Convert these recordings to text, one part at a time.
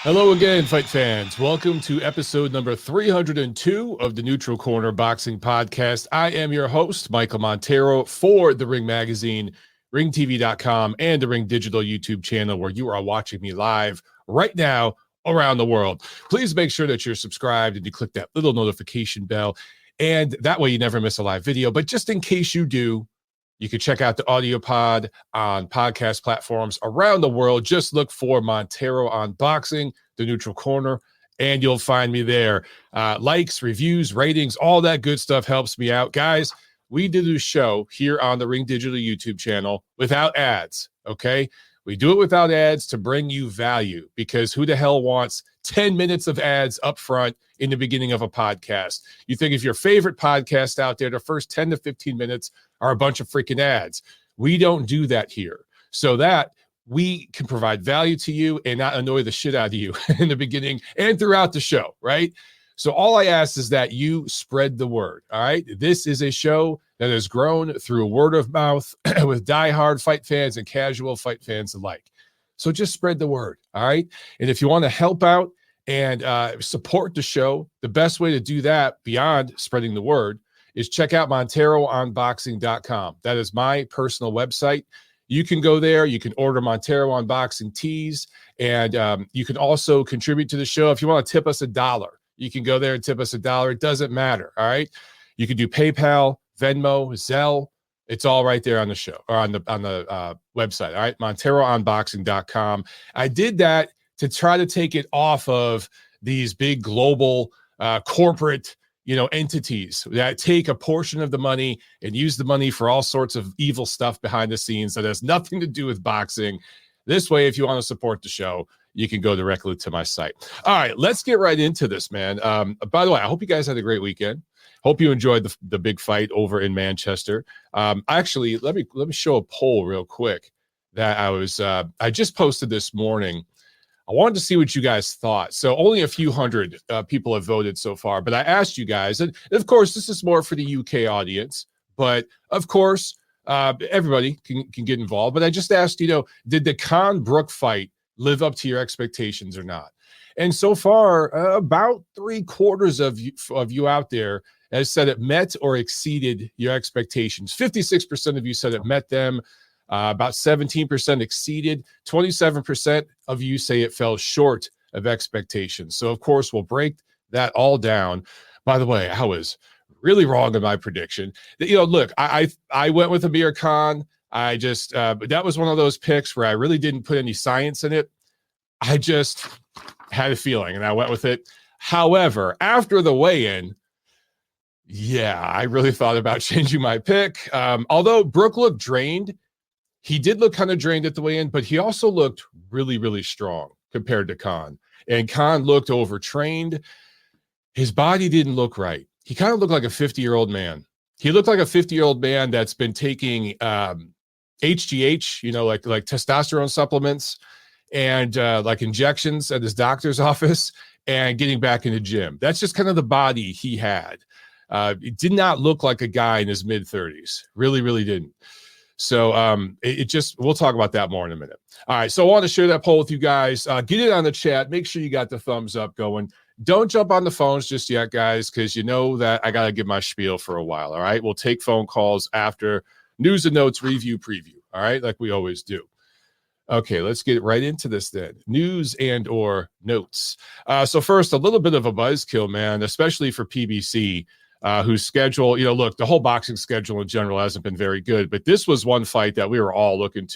Hello again, fight fans. Welcome to episode number 302 of the Neutral Corner Boxing Podcast. I am your host, Michael Montero, for The Ring Magazine, ringtv.com, and the Ring Digital YouTube channel, where you are watching me live right now around the world. Please make sure that you're subscribed and you click that little notification bell, and that way you never miss a live video. But just in case you do, you can check out the audio pod on podcast platforms around the world. Just look for Montero on Boxing, the Neutral Corner, and you'll find me there. Likes, reviews, ratings, all that good stuff helps me out. Guys, we did a show here on the Ring Digital YouTube channel without ads, okay? We do it without ads to bring you value, because who the hell wants 10 minutes of ads up front in the beginning of a podcast? You think if your favorite podcast out there, the first 10 to 15 minutes are a bunch of freaking ads. We don't do that here, so that we can provide value to you and not annoy the shit out of you in the beginning and throughout the show, right? So all I ask is that you spread the word, all right? This is a show that has grown through word of mouth with diehard fight fans and casual fight fans alike. So just spread the word, all right? And if you want to help out and support the show, the best way to do that beyond spreading the word is check out MonteroOnBoxing.com. That is my personal website. You can go there. You can order Montero on Boxing tees, and you can also contribute to the show. If you want to tip us $1, you can go there and tip us $1. It doesn't matter, all right? You can do PayPal, Venmo, Zelle. It's all right there on the show, or on the website, all right? MonteroOnBoxing.com. I did that to try to take it off of these big global corporate entities that take a portion of the money and use the money for all sorts of evil stuff behind the scenes that has nothing to do with boxing. This way, if you want to support the show, you can go directly to my site. All right, let's get right into this, man. By the way, I hope you guys had a great weekend. Hope you enjoyed the big fight over in Manchester. Actually, let me show a poll real quick that I just posted this morning. I wanted to see what you guys thought. So only a few hundred people have voted so far, but I asked you guys, and of course, this is more for the UK audience, but of course, everybody can get involved. But I just asked, did the Khan Brook fight live up to your expectations or not? And so far, about 3/4 of you out there has said it met or exceeded your expectations. 56% of you said it met them. About 17% exceeded. 27% of you say it fell short of expectations. So, of course, we'll break that all down. By the way, I was really wrong in my prediction. Look, I went with Amir Khan. I just that was one of those picks where I really didn't put any science in it. I just had a feeling, and I went with it. However, after the weigh-in, yeah, I really thought about changing my pick. Although Brook looked drained, he did look kind of drained at the weigh-in, but he also looked really, really strong compared to Khan. And Khan looked overtrained. His body didn't look right. He kind of looked like a 50-year-old man. He looked like a 50-year-old man that's been taking HGH, like testosterone supplements and like injections at his doctor's office and getting back in the gym. That's just kind of the body he had. It did not look like a guy in his mid-30s. Really, really didn't. So we'll talk about that more in a minute. All right. So I want to share that poll with you guys. Get it on the chat. Make sure you got the thumbs up going. Don't jump on the phones just yet, guys, because you know that I got to give my spiel for a while. All right. We'll take phone calls after news and notes, review, preview. All right. Like we always do. Okay. Let's get right into this then. News and or notes. So first, a little bit of a buzzkill, man, especially for PBC. Whose schedule, look, the whole boxing schedule in general hasn't been very good, but this was one fight that we were all looking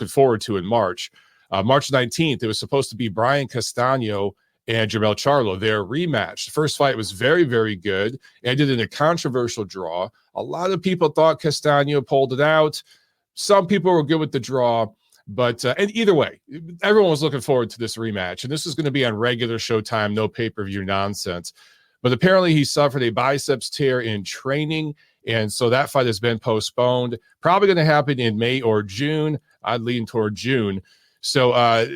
forward to in March. March 19th, it was supposed to be Brian Castano and Jermell Charlo, their rematch. The first fight was very, very good, ended in a controversial draw. A lot of people thought Castano pulled it out. Some people were good with the draw, but and either way, everyone was looking forward to this rematch, and this is going to be on regular Showtime, no pay-per-view nonsense. But apparently he suffered a biceps tear in training, and so that fight has been postponed. Probably going to happen in May or June. I'd lean toward June. So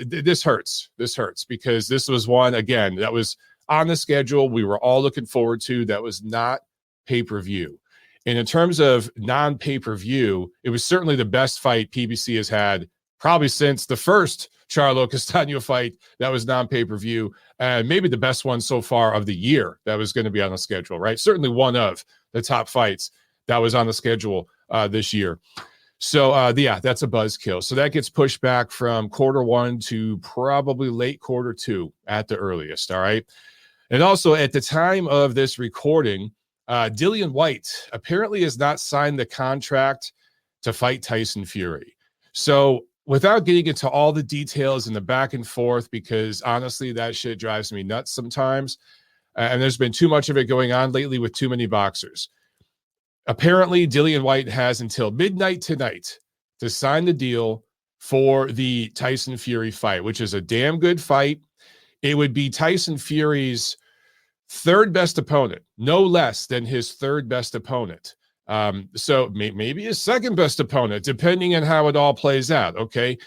this hurts. This hurts because this was one, again, that was on the schedule we were all looking forward to. That was not pay-per-view. And in terms of non-pay-per-view, it was certainly the best fight PBC has had probably since the first Charlo Castaño fight that was non-pay-per-view, and maybe the best one so far of the year that was going to be on the schedule, right? Certainly one of the top fights that was on the schedule this year. So, yeah, that's a buzzkill. So that gets pushed back from quarter 1 to probably late quarter 2 at the earliest, all right? And also, at the time of this recording, Dillian Whyte apparently has not signed the contract to fight Tyson Fury. So without getting into all the details and the back and forth, because honestly, that shit drives me nuts sometimes. And there's been too much of it going on lately with too many boxers. Apparently, Dillian Whyte has until midnight tonight to sign the deal for the Tyson Fury fight, which is a damn good fight. It would be Tyson Fury's third best opponent, no less than his third best opponent. So maybe his second best opponent, depending on how it all plays out, okay?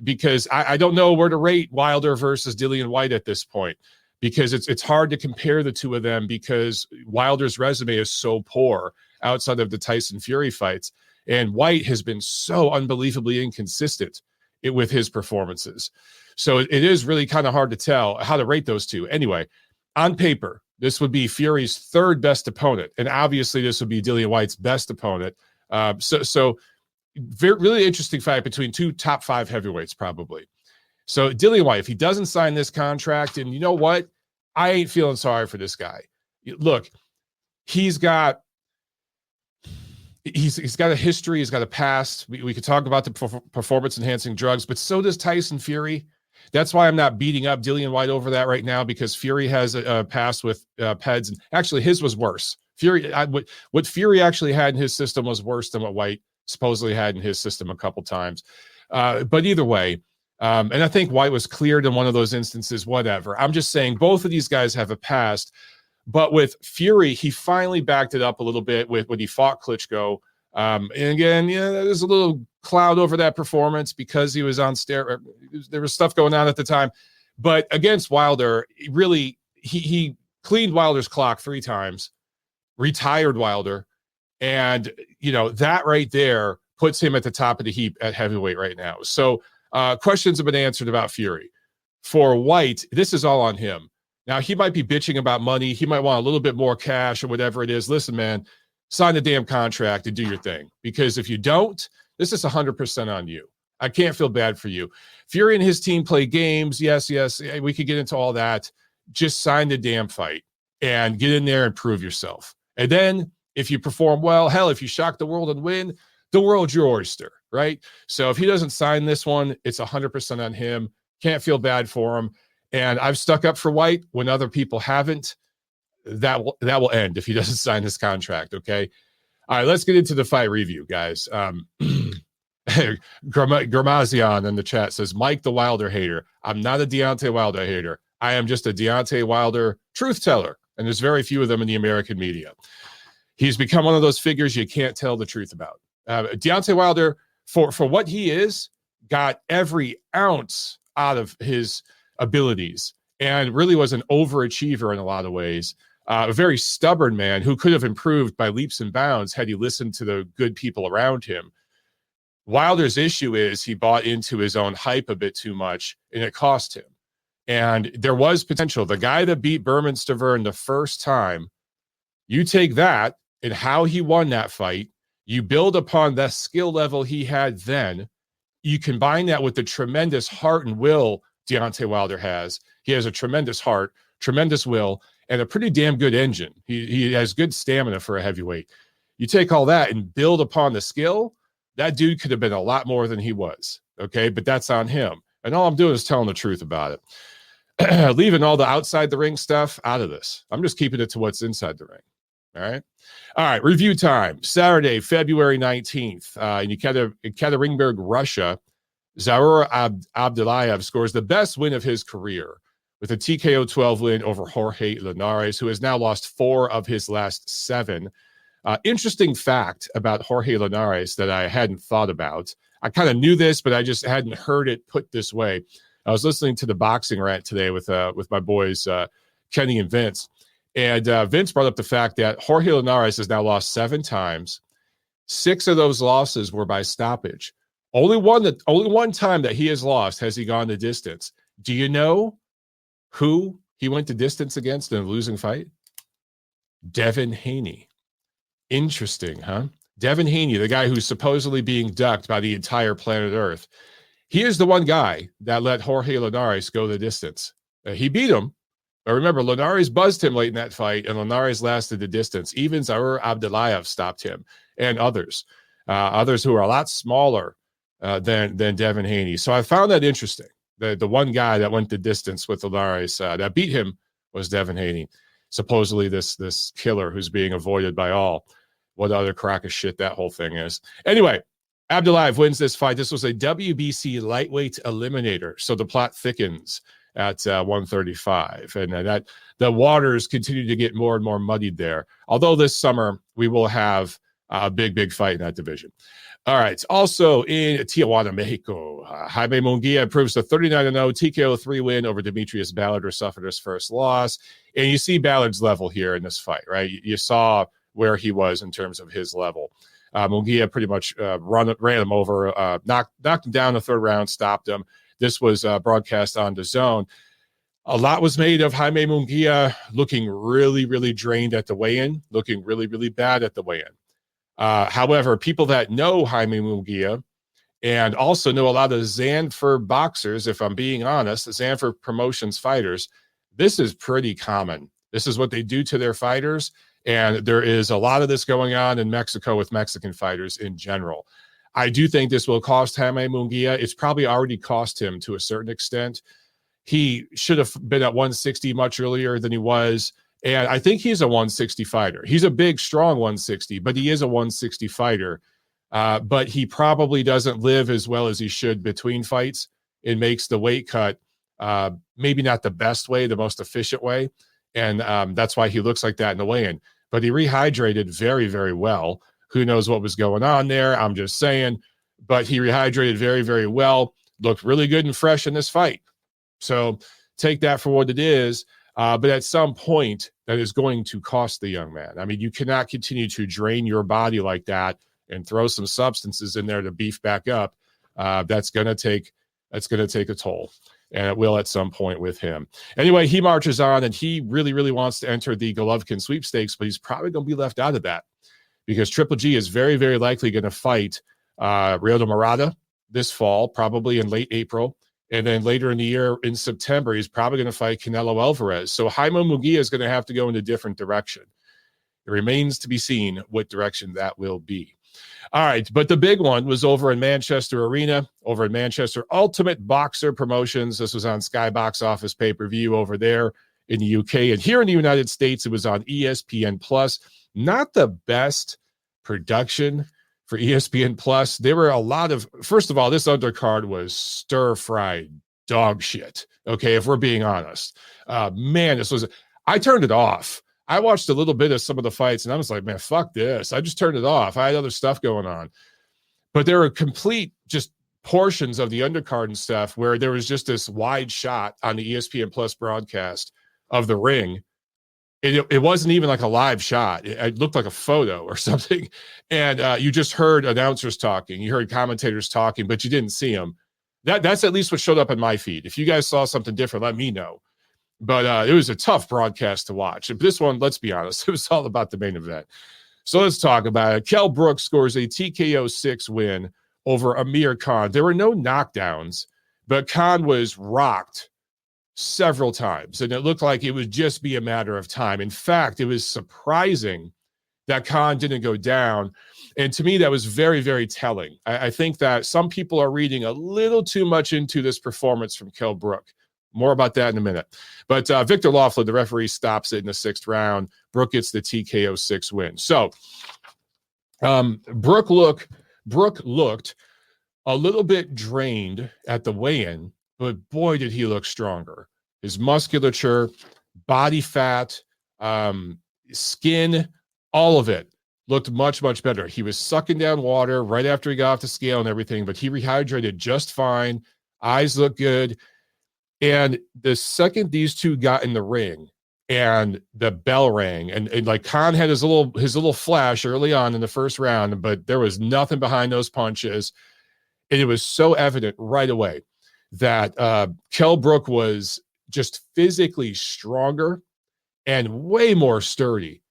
Because I don't know where to rate Wilder versus Dillian Whyte at this point, because it's hard to compare the two of them because Wilder's resume is so poor outside of the Tyson Fury fights, and Whyte has been so unbelievably inconsistent with his performances. So it is really kind of hard to tell how to rate those two. Anyway, on paper, this would be Fury's third best opponent, and obviously this would be Dillian Whyte's best opponent. So really interesting fight between two top 5 heavyweights, probably. So Dillian Whyte, if he doesn't sign this contract, and you know what? I ain't feeling sorry for this guy. Look, he's got a history, he's got a past. We could talk about the performance-enhancing drugs, but so does Tyson Fury. That's why I'm not beating up Dillian Whyte over that right now, because Fury has a past with PEDs, and actually his was worse. What Fury actually had in his system was worse than what Whyte supposedly had in his system a couple times. But either way, and I think Whyte was cleared in one of those instances, whatever. I'm just saying both of these guys have a past. But with Fury, he finally backed it up a little bit when he fought Klitschko. And again, there's a little cloud over that performance because he was on steroids. There was stuff going on at the time. But against Wilder, really, he cleaned Wilder's clock 3 times, retired Wilder. And, that right there puts him at the top of the heap at heavyweight right now. So questions have been answered about Fury. For Whyte, this is all on him. Now, he might be bitching about money. He might want a little bit more cash or whatever it is. Listen, man, sign the damn contract and do your thing. Because if you don't, this is 100% on you. I can't feel bad for you. Fury and his team play games. Yes, we could get into all that. Just sign the damn fight and get in there and prove yourself. And then if you perform well, hell, if you shock the world and win, the world's your oyster, right? So if he doesn't sign this one, it's 100% on him. Can't feel bad for him. And I've stuck up for Whyte when other people haven't. That will end if he doesn't sign this contract, okay? All right, let's get into the fight review, guys. Gramazion in the chat says, Mike the Wilder hater. I'm not a Deontay Wilder hater. I am just a Deontay Wilder truth teller, and there's very few of them in the American media. He's become one of those figures you can't tell the truth about. Deontay Wilder, for what he is, got every ounce out of his abilities and really was an overachiever in a lot of ways. A very stubborn man who could have improved by leaps and bounds had he listened to the good people around him. Wilder's issue is he bought into his own hype a bit too much, and it cost him. And there was potential. The guy that beat Berman Stavern the first time, you take that and how he won that fight, you build upon that skill level he had then, you combine that with the tremendous heart and will Deontay Wilder has. He has a tremendous heart, tremendous will, and a pretty damn good engine. He has good stamina for a heavyweight. You take all that and build upon the skill, that dude could have been a lot more than he was, okay? But that's on him. And all I'm doing is telling the truth about it. Leaving all the outside the ring stuff out of this. I'm just keeping it to what's inside the ring, all right? All right, review time. Saturday, February 19th. In Yekaterinburg, Russia, Zaur Abdullayev scores the best win of his career with a TKO 12 win over Jorge Linares, who has now lost 4 of his last 7. Interesting fact about Jorge Linares that I hadn't thought about. I kind of knew this, but I just hadn't heard it put this way. I was listening to the Boxing Rant today with my boys, Kenny and Vince. And Vince brought up the fact that Jorge Linares has now lost 7 times. 6 of those losses were by stoppage. Only one time that he has lost has he gone the distance. Do you know who he went the distance against in a losing fight? Devin Haney. Interesting, huh? Devin Haney, the guy who's supposedly being ducked by the entire planet Earth. He is the one guy that let Jorge Linares go the distance. He beat him. But remember, Linares buzzed him late in that fight, and Linares lasted the distance. Even Zaur Abdullayev stopped him, and others who are a lot smaller than Devin Haney. So I found that interesting. The one guy that went the distance with Linares that beat him was Devin Haney. Supposedly this killer who's being avoided by all. What other crock of shit that whole thing is. Anyway, Abdullayev wins this fight. This was a WBC lightweight eliminator, so the plot thickens at 135, and that the waters continue to get more and more muddied there. Although this summer we will have a big fight in that division. All right. Also in Tijuana, Mexico, Jaime Munguia improves to 39-0 TKO3 win over D'Mitrius Ballard, who suffered his first loss. And you see Ballard's level here in this fight, right? You saw where he was in terms of his level. Munguia pretty much ran him over, knocked him down the third round, stopped him. This was broadcast on DAZN. A lot was made of Jaime Munguia looking really drained at the weigh-in, looking really bad at the weigh-in. However, people that know Jaime Munguia and also know a lot of Zanfer boxers, if I'm being honest, Zanfer Promotions fighters, this is pretty common. This is what they do to their fighters. And there is a lot of this going on in Mexico with Mexican fighters in general. I do think this will cost Jaime Munguia. It's probably already cost him to a certain extent. He should have been at 160 much earlier than he was. And I think he's a 160 fighter. He's a big, strong 160, but he is a 160 fighter. But he probably doesn't live as well as he should between fights. It makes the weight cut maybe not the best way, the most efficient way. And that's why he looks like that in the weigh-in. But he rehydrated very well. Who knows what was going on there? I'm just saying. But he rehydrated very well. Looked really good and fresh in this fight. So take that for what it is. But at some point, that is going to cost the young man. I mean, you cannot continue to drain your body like that and throw some substances in there to beef back up. That's going to take a toll. And it will at some point with him. Anyway, he marches on, and he really wants to enter the Golovkin sweepstakes, but he's probably going to be left out of that because Triple G is very likely going to fight Ryoto Murata this fall, probably in late April. And then later in the year, in September, he's probably going to fight Canelo Alvarez. So Jaime Munguia is going to have to go in a different direction. It remains to be seen what direction that will be. All right, but the big one was over in Manchester Arena, over in Manchester Ultimate Boxer Promotions. This was on Sky Box Office pay-per-view over there in the UK. And here in the United States, it was on ESPN+. Not the best production for ESPN+. There were a lot of, first of all, this undercard was stir-fried dog shit, okay, if we're being honest. Man, I turned it off. I watched a little bit of some of the fights, and I was like, man, fuck this. I just turned it off. I had other stuff going on. But there were complete just portions of the undercard and stuff where there was just this wide shot on the ESPN Plus broadcast of the ring. It wasn't even like a live shot. It looked like a photo or something. And you just heard announcers talking. You heard commentators talking, but you didn't see them. That's at least what showed up in my feed. If you guys saw something different, let me know. But it was a tough broadcast to watch. This one, let's be honest, it was all about the main event. So let's talk about it. Kell Brook scores a TKO6 win over Amir Khan. There were no knockdowns, but Khan was rocked several times, and it looked like it would just be a matter of time. In fact, it was surprising that Khan didn't go down. And to me, that was very telling. I think that some people are reading a little too much into this performance from Kell Brook. More about that in a minute. But Victor Laughlin, the referee, stops it in the 6th round. Brook gets the TKO6 win. So Brook looked a little bit drained at the weigh-in, but boy, did he look stronger. His musculature, body fat, skin, all of it looked much better. He was sucking down water right after he got off the scale and everything, but he rehydrated just fine. Eyes look good. And the second these two got in the ring and the bell rang, and like Khan had his little flash early on in the first round, but there was nothing behind those punches. And it was so evident right away that Kell Brook was just physically stronger and way more sturdy.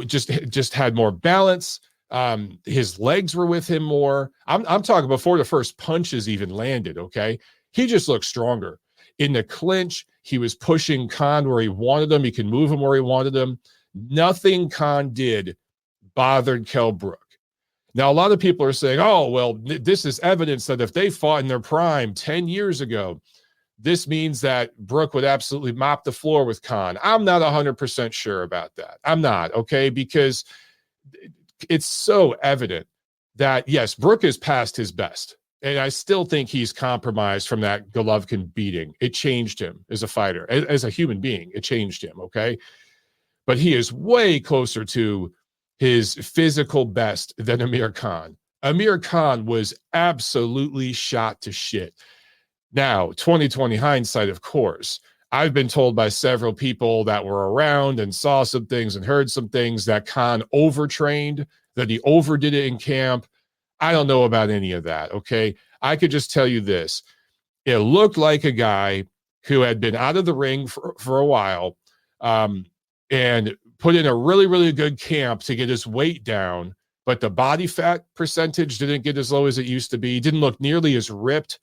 Just had more balance. His legs were with him more. I'm talking before the first punches even landed. Okay, he just looked stronger in the clinch. He was pushing Khan where he wanted him. He could move him where he wanted him. Nothing Khan did bothered Kell Brook. Now, a lot of people are saying, oh, well, this is evidence that if they fought in their prime 10 years ago, this means that Brook would absolutely mop the floor with Khan. I'm not 100% sure about that. I'm not, okay? Because it's so evident that, yes, Brook is past his best. And I still think he's compromised from that Golovkin beating. It changed him as a fighter. As a human being, it changed him, okay? But he is way closer to his physical best than Amir Khan. Amir Khan was absolutely shot to shit. Now, 2020 hindsight, of course. I've been told by several people that were around and saw some things and heard some things that Khan overtrained, that he overdid it in camp. I don't know about any of that, okay? I could just tell you this. It looked like a guy who had been out of the ring for a while and put in a really, really good camp to get his weight down, but the body fat percentage didn't get as low as it used to be. Didn't look nearly as ripped,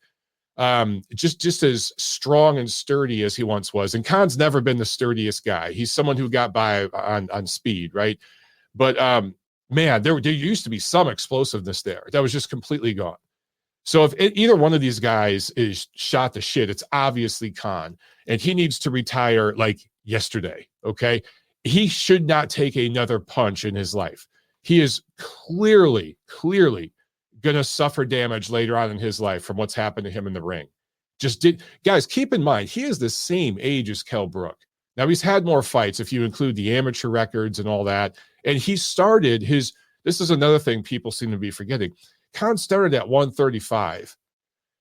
just as strong and sturdy as he once was. And Khan's never been the sturdiest guy. He's someone who got by on speed, right? But man, there used to be some explosiveness there that was just completely gone. So if either one of these guys is shot to shit, it's obviously Khan, and he needs to retire like yesterday, okay? He should not take another punch in his life. He is clearly going to suffer damage later on in his life from what's happened to him in the ring. Guys, keep in mind, he is the same age as Kell Brook. Now, he's had more fights if you include the amateur records and all that. And he started this is another thing people seem to be forgetting. Khan started at 135.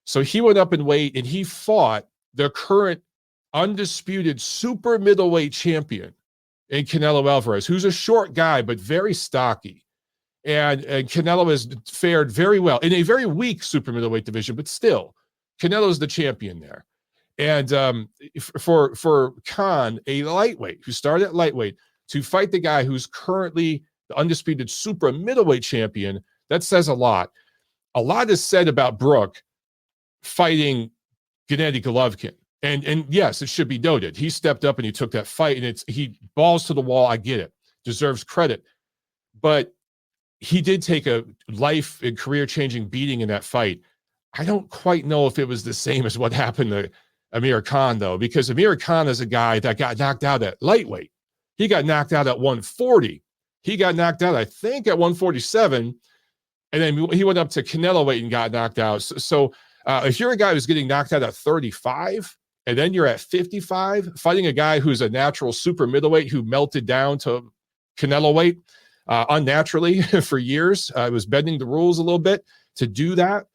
So he went up in weight and he fought the current undisputed super middleweight champion in Canelo Alvarez, who's a short guy, but very stocky. And Canelo has fared very well in a very weak super middleweight division, but still, Canelo's the champion there. And for Khan, a lightweight who started at lightweight, to fight the guy who's currently the undisputed super middleweight champion, that says a lot. A lot is said about Brook fighting Gennady Golovkin. And yes, it should be noted. He stepped up and he took that fight, and he balls to the wall. I get it. Deserves credit. But he did take a life and career-changing beating in that fight. I don't quite know if it was the same as what happened to Amir Khan, though, because Amir Khan is a guy that got knocked out at lightweight. He got knocked out at 140. He got knocked out, I think, at 147. And then he went up to Canelo weight and got knocked out. So if you're a guy who's getting knocked out at 35, and then you're at 55, fighting a guy who's a natural super middleweight who melted down to Canelo weight unnaturally for years, was bending the rules a little bit to do that.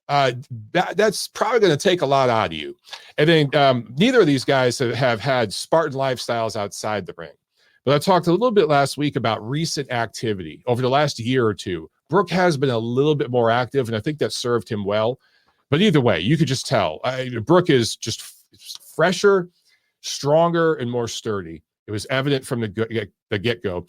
That's probably going to take a lot out of you. And then neither of these guys have had Spartan lifestyles outside the ring. But I talked a little bit last week about recent activity over the last year or two. Brook has been a little bit more active, and I think that served him well. But either way, you could just tell. Brook is just fresher, stronger, and more sturdy. It was evident from the get-go.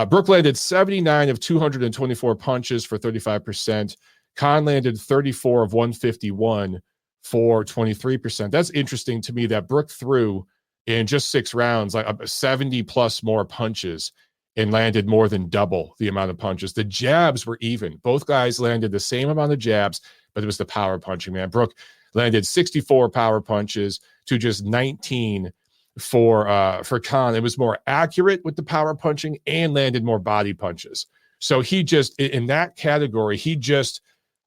Brook landed 79 of 224 punches for 35%. Khan landed 34 of 151 for 23%. That's interesting to me that Brook threw in just 6 rounds, like 70 plus more punches, and landed more than double the amount of punches. The jabs were even. Both guys landed the same amount of jabs, but it was the power punching, man. Brook landed 64 power punches to just 19 for Khan. It was more accurate with the power punching and landed more body punches. So he just, in that category, he just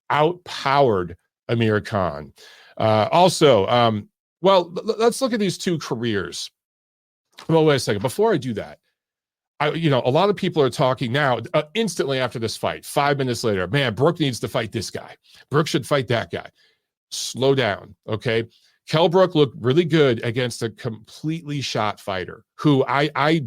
outpowered Amir Khan. Well, let's look at these two careers. Well, wait a second. Before I do that, a lot of people are talking now instantly after this fight, 5 minutes later, man, Brook needs to fight this guy. Brook should fight that guy. Slow down, okay? Kell Brook looked really good against a completely shot fighter who I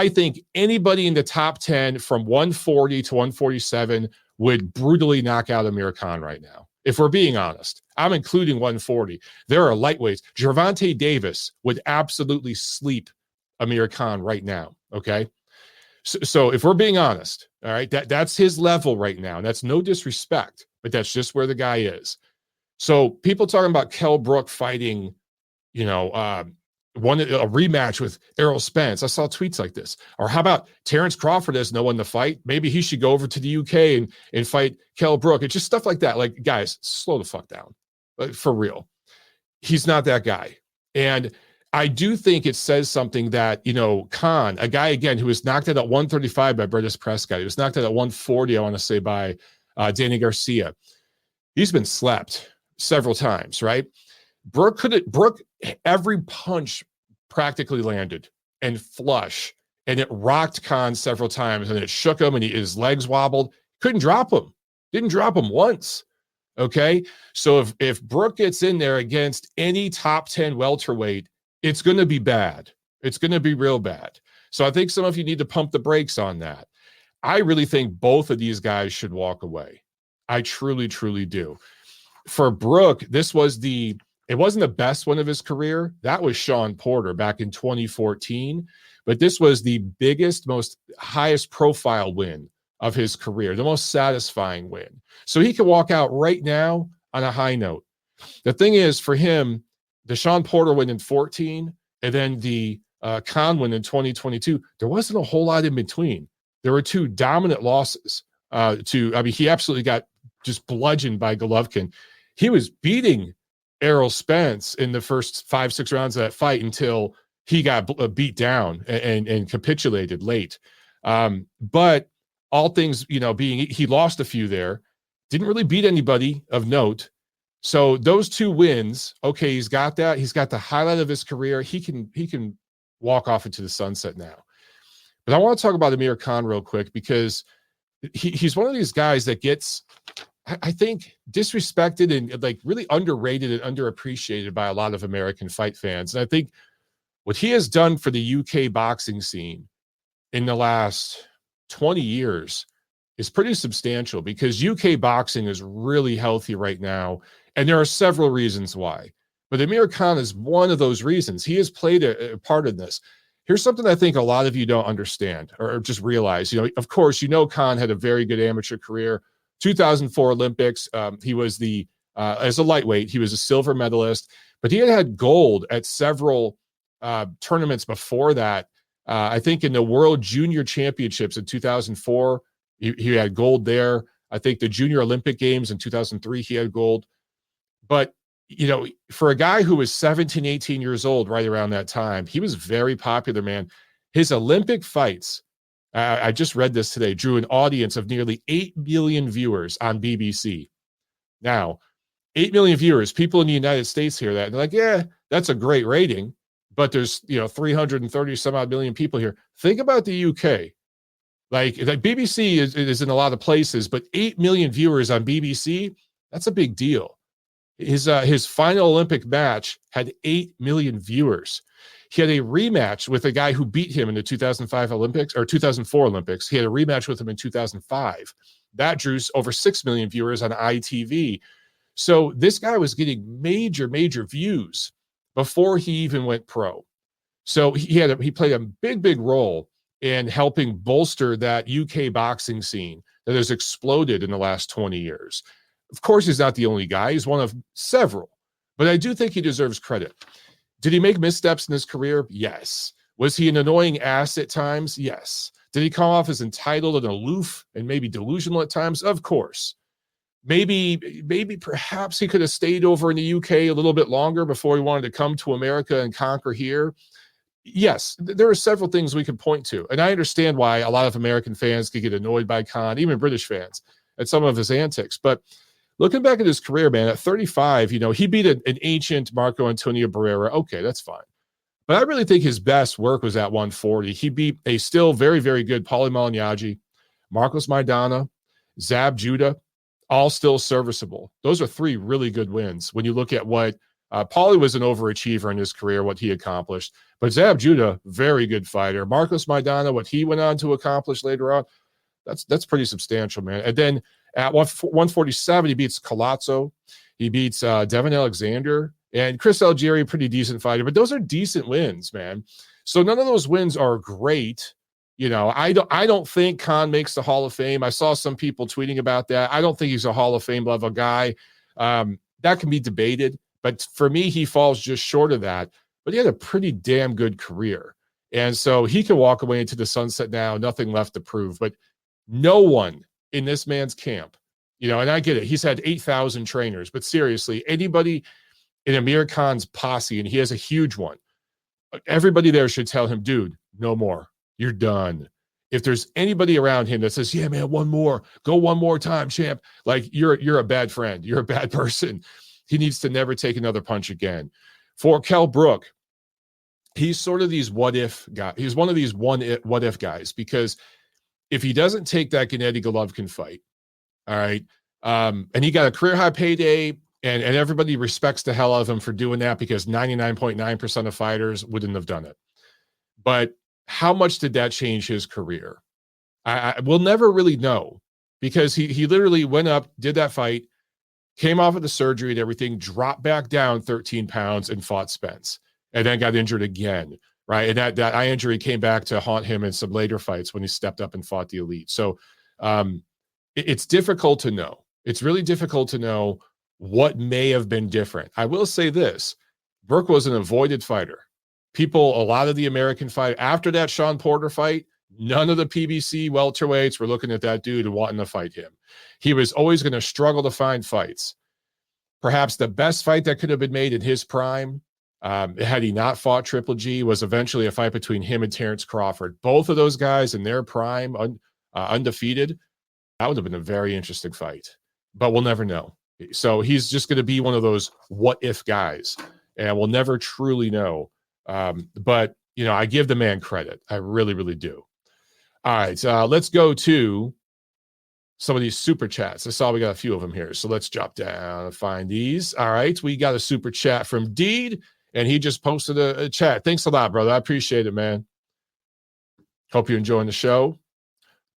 think anybody in the top 10 from 140 to 147 would brutally knock out Amir Khan right now. If we're being honest, I'm including 140. There are lightweights. Gervonta Davis would absolutely sleep Amir Khan right now, okay? So if we're being honest, all right, that's his level right now. That's no disrespect, but that's just where the guy is. So people talking about Kell Brook fighting, a rematch with Errol Spence. I saw tweets like this. Or how about Terrence Crawford has no one to fight? Maybe he should go over to the UK and fight Kell Brook. It's just stuff like that. Like, guys, slow the fuck down. For real. He's not that guy. And I do think it says something that, Khan, a guy, again, who was knocked out at 135 by British Prescott. He was knocked out at 140, I want to say, by Danny Garcia. He's been slept several times, right? Brook, every punch practically landed and flush, and it rocked Khan several times, and it shook him, and his legs wobbled. Couldn't drop him. Didn't drop him once. Okay? So if Brook gets in there against any top 10 welterweight, it's going to be bad. It's going to be real bad. So I think some of you need to pump the brakes on that. I really think both of these guys should walk away. I truly, truly do. For Brook, it wasn't the best one of his career. That was Sean Porter back in 2014. But this was the biggest, most highest profile win of his career, the most satisfying win. So he can walk out right now on a high note. The thing is, for him, the Sean Porter win in 14, and then the Khan win in 2022, there wasn't a whole lot in between. There were two dominant losses. He absolutely got just bludgeoned by Golovkin. He was beating Errol Spence in the first 5-6 rounds of that fight until he got beat down and capitulated late. But all things, he lost a few there, didn't really beat anybody of note. So those two wins, okay, he's got that. He's got the highlight of his career. He can walk off into the sunset now. But I want to talk about Amir Khan real quick, because he's one of these guys that gets, I think, disrespected and like really underrated and underappreciated by a lot of American fight fans. And I think what he has done for the UK boxing scene in the last 20 years is pretty substantial, because UK boxing is really healthy right now. And there are several reasons why. But Amir Khan is one of those reasons. He has played a part in this. Here's something I think a lot of you don't understand or just realize. Of course, Khan had a very good amateur career. 2004 Olympics, he was as a lightweight, he was a silver medalist, but he had gold at several tournaments before that. I think in the World Junior Championships in 2004, he had gold there. I think the Junior Olympic Games in 2003, he had gold. But, for a guy who was 17, 18 years old right around that time, he was very popular, man. His Olympic fights, I just read this today, drew an audience of nearly 8 million viewers on BBC. Now, 8 million viewers, people in the United States hear that, and they're like, yeah, that's a great rating, but there's, 330 some odd million people here. Think about the UK. Like BBC is in a lot of places, but 8 million viewers on BBC, that's a big deal. His final Olympic match had 8 million viewers. He had a rematch with a guy who beat him in the 2005 Olympics or 2004 Olympics. He had a rematch with him in 2005. That drew over 6 million viewers on ITV. So this guy was getting major, major views before he even went pro. So he played a big, big role in helping bolster that UK boxing scene that has exploded in the last 20 years. Of course, he's not the only guy. He's one of several. But I do think he deserves credit. Did he make missteps in his career? Yes. Was he an annoying ass at times? Yes. Did he come off as entitled and aloof and maybe delusional at times? Of course. Maybe perhaps he could have stayed over in the UK a little bit longer before he wanted to come to America and conquer here. Yes, there are several things we can point to. And I understand why a lot of American fans could get annoyed by Khan, even British fans, at some of his antics. But looking back at his career, man, at 35, he beat an ancient Marco Antonio Barrera. Okay, that's fine. But I really think his best work was at 140. He beat a still very, very good Paulie Malignaggi, Marcos Maidana, Zab Judah, all still serviceable. Those are 3 really good wins when you look at what Paulie was an overachiever in his career, what he accomplished. But Zab Judah, very good fighter. Marcos Maidana, what he went on to accomplish later on, that's pretty substantial, man. And then At 147, he beats Colazzo. He beats Devin Alexander. And Chris Algieri, pretty decent fighter. But those are decent wins, man. So none of those wins are great. You know, I don't think Khan makes the Hall of Fame. I saw some people tweeting about that. I don't think he's a Hall of Fame level guy. That can be debated. But for me, he falls just short of that. But he had a pretty damn good career. And so he can walk away into the sunset now, nothing left to prove. But no one in this man's camp, you know, and I get it. He's had 8,000 trainers. But seriously, anybody in Amir Khan's posse, and he has a huge one, everybody there should tell him, dude, no more. You're done. If there's anybody around him that says, yeah, man, one more, go one more time, champ, like you're a bad friend. You're a bad person. He needs to never take another punch again. For Kell Brook, he's sort of these what if guys. He's one of these what if guys, because if he doesn't take that Gennady Golovkin fight, all right, and he got a career high payday, and everybody respects the hell out of him for doing that because 99.9% of fighters wouldn't have done it. But how much did that change his career? We'll never really know, because he literally went up, did that fight, came off of the surgery and everything, dropped back down 13 pounds and fought Spence, and then got injured again, right? And that eye injury came back to haunt him in some later fights when he stepped up and fought the elite. So it's difficult to know. It's really difficult to know what may have been different. I will say this. Brook was an avoided fighter. People, a lot of the American fight, after that Sean Porter fight, none of the PBC welterweights were looking at that dude and wanting to fight him. He was always going to struggle to find fights. Perhaps the best fight that could have been made in his prime, had he not fought Triple G, was eventually a fight between him and Terrence Crawford. Both of those guys in their prime, undefeated. That would have been a very interesting fight, but we'll never know. So he's just going to be one of those what if guys, and we'll never truly know. But, you know, I give the man credit. I really, really do. All right, let's go to some of these super chats. I saw we got a few of them here. So let's drop down and find these. All right, we got a super chat from Deed, and he just posted a chat. Thanks a lot, brother. I appreciate it, man. Hope you're enjoying the show.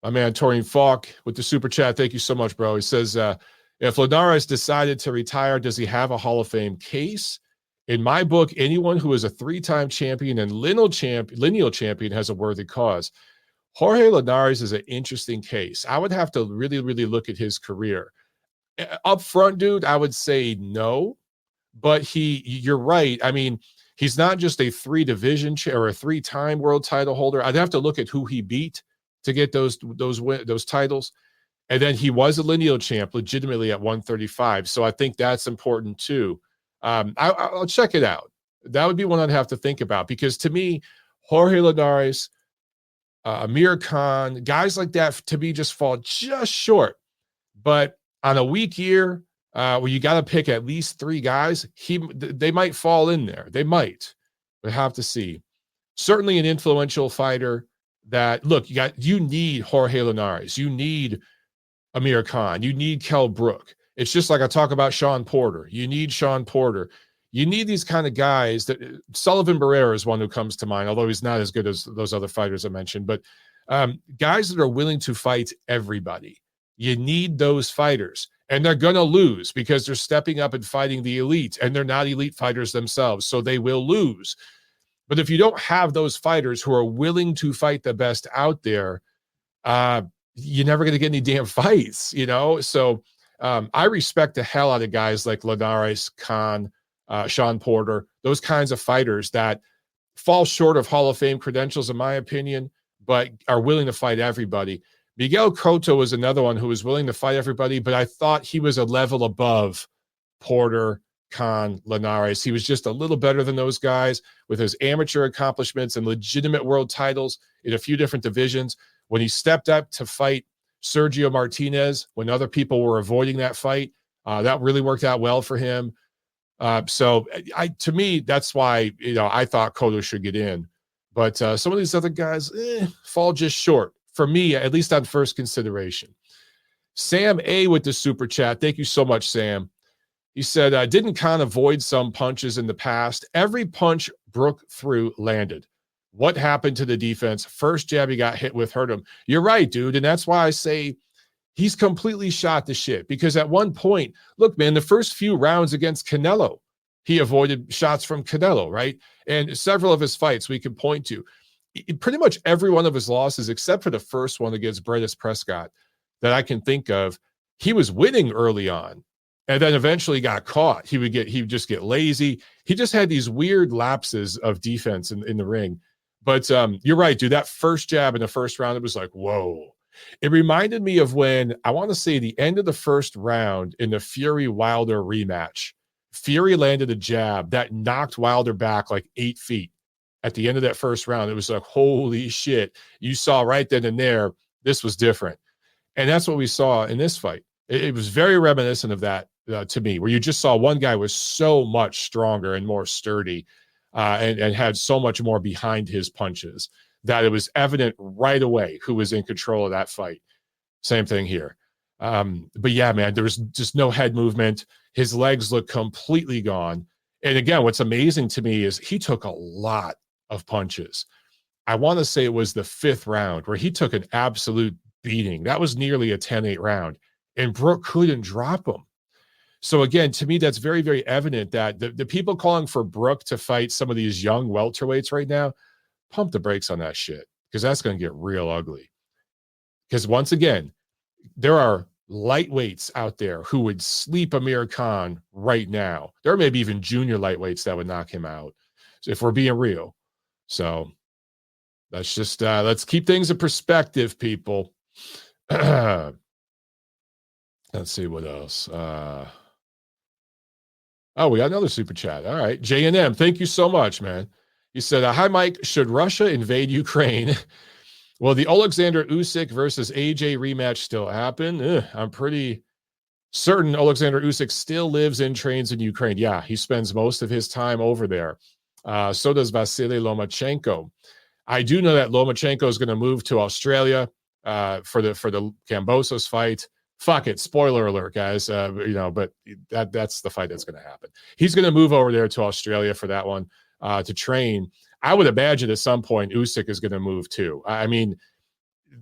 My man, Torian Falk, with the super chat. Thank you so much, bro. He says, if Linares decided to retire, does he have a Hall of Fame case? In my book, anyone who is a three-time champion and lineal champion has a worthy cause. Jorge Linares is an interesting case. I would have to really, really look at his career. Up front, dude, I would say no. But you're right. I mean, he's not just a three-division or a three-time world title holder. I'd have to look at who he beat to get those titles. And then he was a lineal champ legitimately at 135. So I think that's important too. I'll check it out. That would be one I'd have to think about, because to me, Jorge Linares, Amir Khan, guys like that, to me, just fall just short. But on a weak year, where you got to pick at least three guys, they might fall in there. They might. We'll have to see. Certainly an influential fighter that, look, you need Jorge Linares. You need Amir Khan. You need Kell Brook. It's just like I talk about Sean Porter. You need Sean Porter. You need these kind of guys. That Sullivan Barrera is one who comes to mind, although he's not as good as those other fighters I mentioned. But guys that are willing to fight everybody. You need those fighters. And they're going to lose because they're stepping up and fighting the elite, and they're not elite fighters themselves, so they will lose. But if you don't have those fighters who are willing to fight the best out there, you're never going to get any damn fights, you know? So I respect the hell out of guys like Linares, Khan, Sean Porter, those kinds of fighters that fall short of Hall of Fame credentials, in my opinion, but are willing to fight everybody. Miguel Cotto was another one who was willing to fight everybody, but I thought he was a level above Porter, Khan, Linares. He was just a little better than those guys with his amateur accomplishments and legitimate world titles in a few different divisions. When he stepped up to fight Sergio Martinez, when other people were avoiding that fight, that really worked out well for him. So to me, that's why, I thought Cotto should get in. But some of these other guys fall just short. For me, at least on first consideration. Sam A with the super chat. Thank you so much, Sam. He said, didn't Khan avoid some punches in the past? Every punch Brook threw landed. What happened to the defense? First jab he got hit with hurt him. You're right, dude. And that's why I say he's completely shot to shit because at one point, look, man, the first few rounds against Canelo, he avoided shots from Canelo, right? And several of his fights we can point to. Pretty much every one of his losses, except for the first one against Brentis Prescott that I can think of, he was winning early on and then eventually got caught. He would just get lazy. He just had these weird lapses of defense in the ring. But you're right, dude. That first jab in the first round, it was like, whoa. It reminded me of when, I want to say the end of the first round in the Fury-Wilder rematch. Fury landed a jab that knocked Wilder back like 8 feet at the end of that first round. It was like, holy shit. You saw right then and there, this was different. And that's what we saw in this fight. It was very reminiscent of that to me, where you just saw one guy was so much stronger and more sturdy and had so much more behind his punches that it was evident right away who was in control of that fight. Same thing here. But yeah, man, there was just no head movement. His legs looked completely gone. And again, what's amazing to me is he took a lot of punches. I want to say it was the 5th round where he took an absolute beating. That was nearly a 10-8 round. And Brook couldn't drop him. So again, to me, that's very, very evident that the people calling for Brook to fight some of these young welterweights right now, pump the brakes on that shit, because that's going to get real ugly. Because once again, there are lightweights out there who would sleep Amir Khan right now. There may be even junior lightweights that would knock him out, so if we're being real. So let's just let's keep things in perspective, people. Let's see what else. Oh, we got another super chat. All right. J&M, thank you so much, man. He said, hi, Mike. Should Russia invade Ukraine? Will the Alexander Usyk versus AJ rematch still happen? I'm pretty certain Alexander Usyk still lives and trains in Ukraine. Yeah, he spends most of his time over there. So does Vasily Lomachenko. I do know that Lomachenko is going to move to Australia for the Kambosos fight. Fuck it. Spoiler alert, guys. But that's the fight that's going to happen. He's going to move over there to Australia for that one to train. I would imagine at some point Usyk is going to move too. I mean,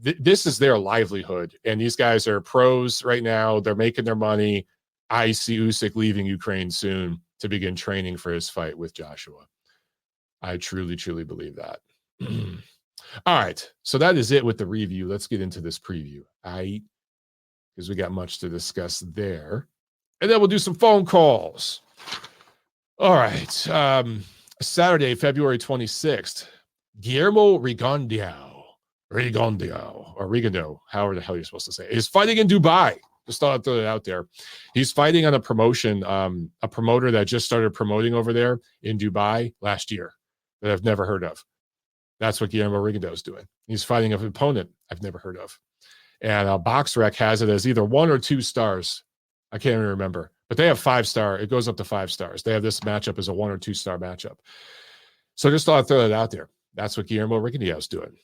this is their livelihood, and these guys are pros right now. They're making their money. I see Usyk leaving Ukraine soon to begin training for his fight with Joshua. I truly, truly believe that. All right. So that is it with the review. Let's get into this preview. Because we got much to discuss there. And then we'll do some phone calls. All right. Saturday, February 26th, Guillermo Rigondeaux, however the hell you're supposed to say, is fighting in Dubai. Just thought I'd throw it out there. He's fighting on a promotion, a promoter that just started promoting over there in Dubai last year that I've never heard of. That's what Guillermo Rigondeaux is doing. He's fighting an opponent I've never heard of. And BoxRec has it as either 1 or 2 stars. I can't even remember. But they have 5-star. It goes up to 5 stars. They have this matchup as a 1 or 2 star matchup. So just thought I'd throw that out there. That's what Guillermo Rigondeaux is doing.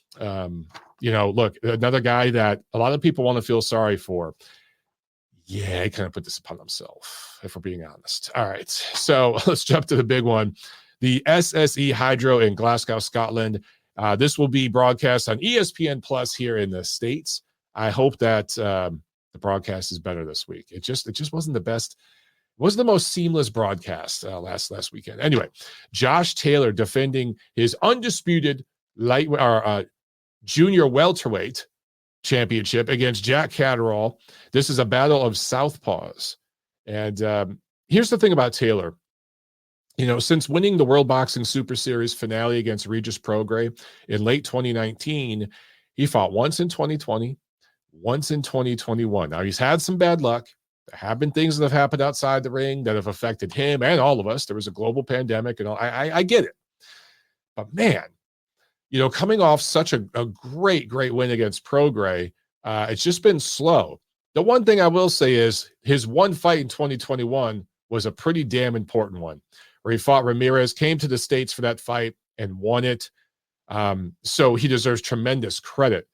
Look, another guy that a lot of people want to feel sorry for. Yeah, he kind of put this upon himself, if we're being honest. All right. So let's jump to the big one. The SSE Hydro in Glasgow, Scotland. This will be broadcast on ESPN Plus here in the States. I hope that the broadcast is better this week. It just wasn't the best. It wasn't the most seamless broadcast last weekend. Anyway, Josh Taylor defending his undisputed junior welterweight championship against Jake Catterall. This is a battle of southpaws. And here's the thing about Taylor. Since winning the World Boxing Super Series finale against Regis Prograis in late 2019, he fought once in 2020, once in 2021. Now, he's had some bad luck. There have been things that have happened outside the ring that have affected him and all of us. There was a global pandemic and all. I get it. But man, coming off such a great win against Prograis, it's just been slow. The one thing I will say is his one fight in 2021 was a pretty damn important one, where he fought Ramirez, came to the States for that fight and won it. So he deserves tremendous credit.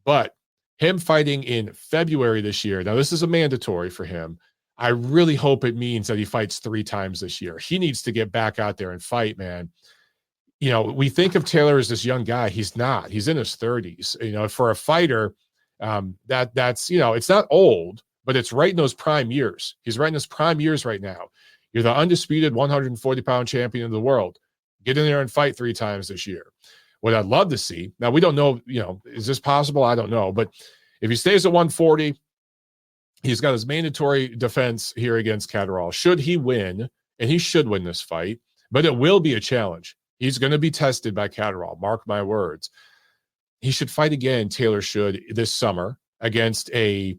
But him fighting in February this year, now this is a mandatory for him. I really hope it means that he fights 3 times this year. He needs to get back out there and fight, man. We think of Taylor as this young guy. He's not. He's in his 30s. For a fighter, That's, it's not old, but it's right in those prime years. He's right in his prime years right now. You're the undisputed 140-pound champion of the world. Get in there and fight 3 times this year. What I'd love to see, now we don't know, is this possible? I don't know. But if he stays at 140, he's got his mandatory defense here against Catterall. Should he win, and he should win this fight, but it will be a challenge. He's going to be tested by Catterall. Mark my words. He should fight again, Taylor should, this summer against a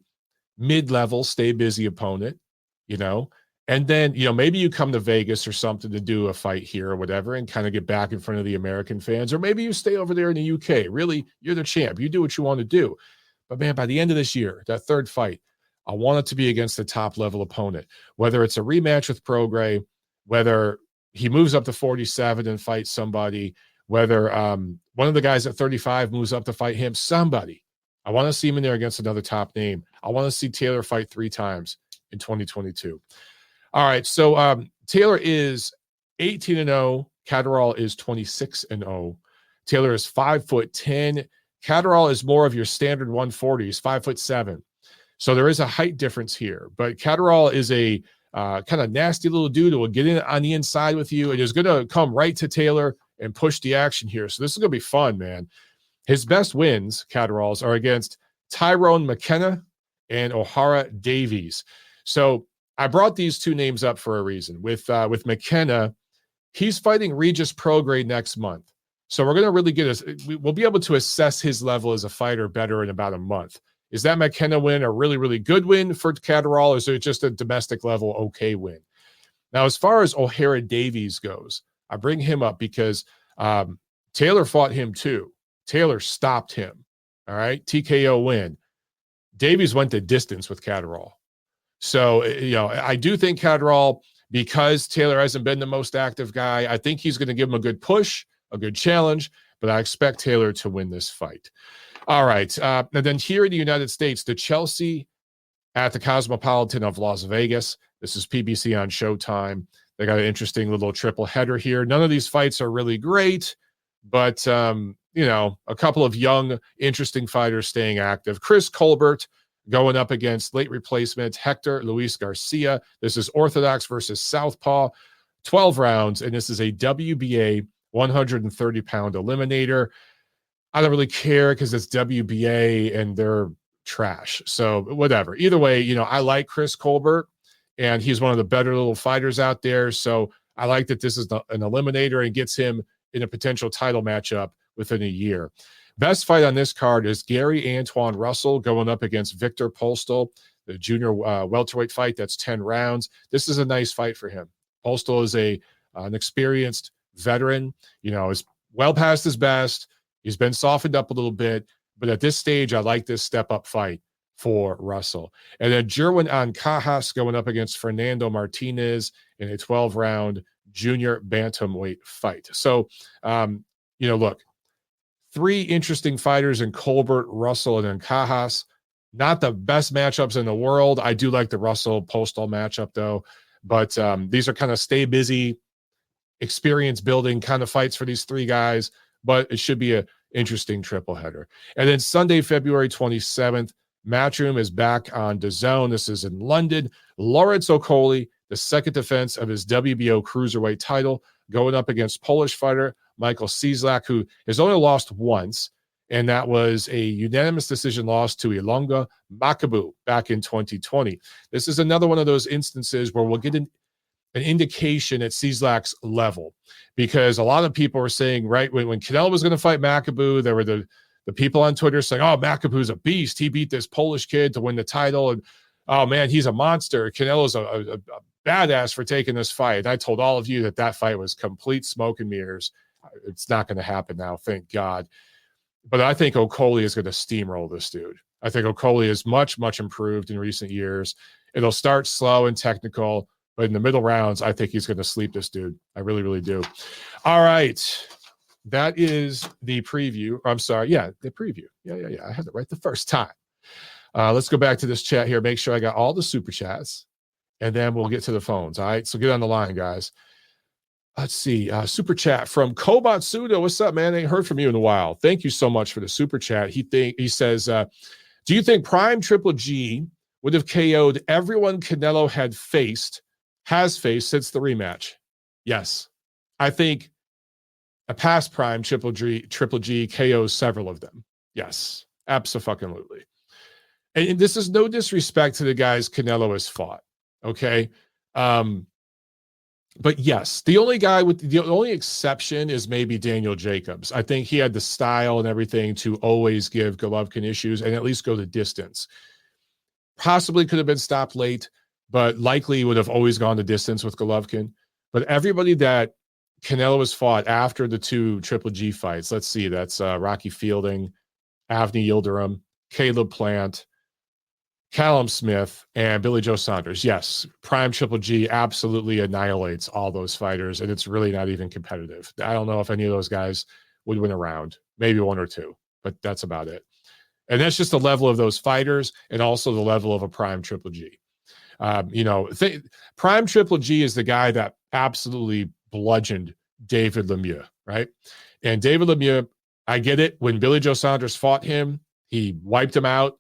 mid-level, stay busy opponent, and then, maybe you come to Vegas or something to do a fight here or whatever and kind of get back in front of the American fans. Or maybe you stay over there in the UK. Really, you're the champ. You do what you want to do. But, man, by the end of this year, that third fight, I want it to be against a top-level opponent, whether it's a rematch with Prograis, whether he moves up to 47 and fights somebody, whether one of the guys at 35 moves up to fight him, somebody. I want to see him in there against another top name. I want to see Taylor fight 3 times in 2022. All right, so Taylor is 18-0. Catterall is 26-0. Taylor is 5'10". Catterall is more of your standard 140. He's 5'7". So there is a height difference here. But Catterall is a kind of nasty little dude who will get in on the inside with you and is going to come right to Taylor and push the action here. So this is going to be fun, man. His best wins, Catterall's, are against Tyrone McKenna and O'Hara Davies. So I brought these 2 names up for a reason. With McKenna, he's fighting Regis Prograis next month. So we're going to really we'll be able to assess his level as a fighter better in about a month. Is that McKenna win a really, really good win for Catterall, or is it just a domestic level okay win? Now, as far as O'Hara Davies goes, I bring him up because Taylor fought him too. Taylor stopped him. All right, TKO win. Davies went the distance with Catterall. So, I do think Catterall, because Taylor hasn't been the most active guy, I think he's going to give him a good push, a good challenge, but I expect Taylor to win this fight. All right. And then here in the United States, the Chelsea at the Cosmopolitan of Las Vegas. This is PBC on Showtime. They got an interesting little triple header here. None of these fights are really great, but, a couple of young, interesting fighters staying active. Chris Colbert going up against late replacement Hector Luis Garcia. This is Orthodox versus Southpaw, 12 rounds, and this is a WBA 130-pound eliminator. I don't really care because it's WBA and they're trash. So whatever. Either way, I like Chris Colbert, and he's one of the better little fighters out there. So I like that this is an eliminator and gets him in a potential title matchup within a year. Best fight on this card is Gary Antoine Russell going up against Victor Postol, the junior welterweight fight. That's 10 rounds. This is a nice fight for him. Postol is an experienced veteran, is well past his best. He's been softened up a little bit, but at this stage, I like this step-up fight for Russell. And then Jerwin Ancajas going up against Fernando Martinez in a 12-round junior bantamweight fight. So, look, 3 interesting fighters in Colbert, Russell, and Ancajas. Not the best matchups in the world. I do like the Russell-Postol matchup, though. But these are kind of stay busy, experience building kind of fights for these 3 guys. But it should be an interesting triple header. And then Sunday, February 27th, Matchroom is back on DAZN. This is in London. Lawrence Okolie, the second defense of his WBO cruiserweight title, going up against Polish fighter Michael Cieslak, who has only lost once, and that was a unanimous decision loss to Ilunga Makabu back in 2020. This is another one of those instances where we'll get an indication at Cieslak's level, because a lot of people were saying, right, when Canelo was going to fight Makabu, there were the people on Twitter saying, oh, Makabu's a beast. He beat this Polish kid to win the title, and oh, man, he's a monster. Canelo's a badass for taking this fight. I told all of you that fight was complete smoke and mirrors. It's not going to happen now, thank God. But I think Okolie is going to steamroll this dude. I think Okolie is much, much improved in recent years. It'll start slow and technical, but in the middle rounds, I think he's going to sleep this dude. I really, really do. All right. That is the preview. I'm sorry. Yeah, the preview. Yeah. I had it right the first time. Let's go back to this chat here. Make sure I got all the super chats, and then we'll get to the phones. All right. So get on the line, guys. Let's see. Super chat from Kobatsudo. What's up, man? I ain't heard from you in a while. Thank you so much for the super chat. He says, Do you think prime Triple G would have KO'd everyone Canelo has faced since the rematch? Yes. I think a past prime Triple G KOs several of them. Yes, absolutely. And this is no disrespect to the guys Canelo has fought. Okay. But yes, the only exception is maybe Daniel Jacobs. I think he had the style and everything to always give Golovkin issues and at least go the distance. Possibly could have been stopped late, but likely would have always gone the distance with Golovkin. But everybody that Canelo has fought after the 2 Triple G fights, let's see, that's Rocky Fielding, Avni Yildirim, Caleb Plant, Callum Smith, and Billy Joe Saunders. Yes, prime Triple G absolutely annihilates all those fighters, and it's really not even competitive. I don't know if any of those guys would win a round, maybe 1 or 2, but that's about it. And that's just the level of those fighters and also the level of a prime Triple G. Prime Triple G is the guy that absolutely bludgeoned David Lemieux, right? And David Lemieux, I get it. When Billy Joe Saunders fought him, he wiped him out.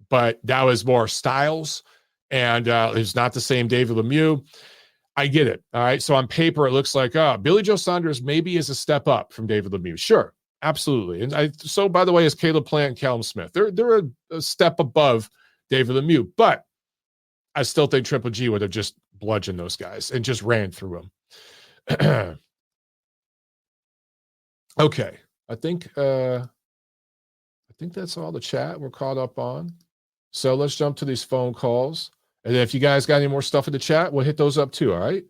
But that was more styles, and it's not the same David Lemieux. I get it. All right. So on paper, it looks like Billy Joe Saunders maybe is a step up from David Lemieux. Sure, absolutely. And so by the way, is Caleb Plant and Callum Smith. They're a step above David Lemieux, but I still think Triple G would have just bludgeoned those guys and just ran through them. Okay, I think that's all the chat we're caught up on. So let's jump to these phone calls. And if you guys got any more stuff in the chat, we'll hit those up too, all right?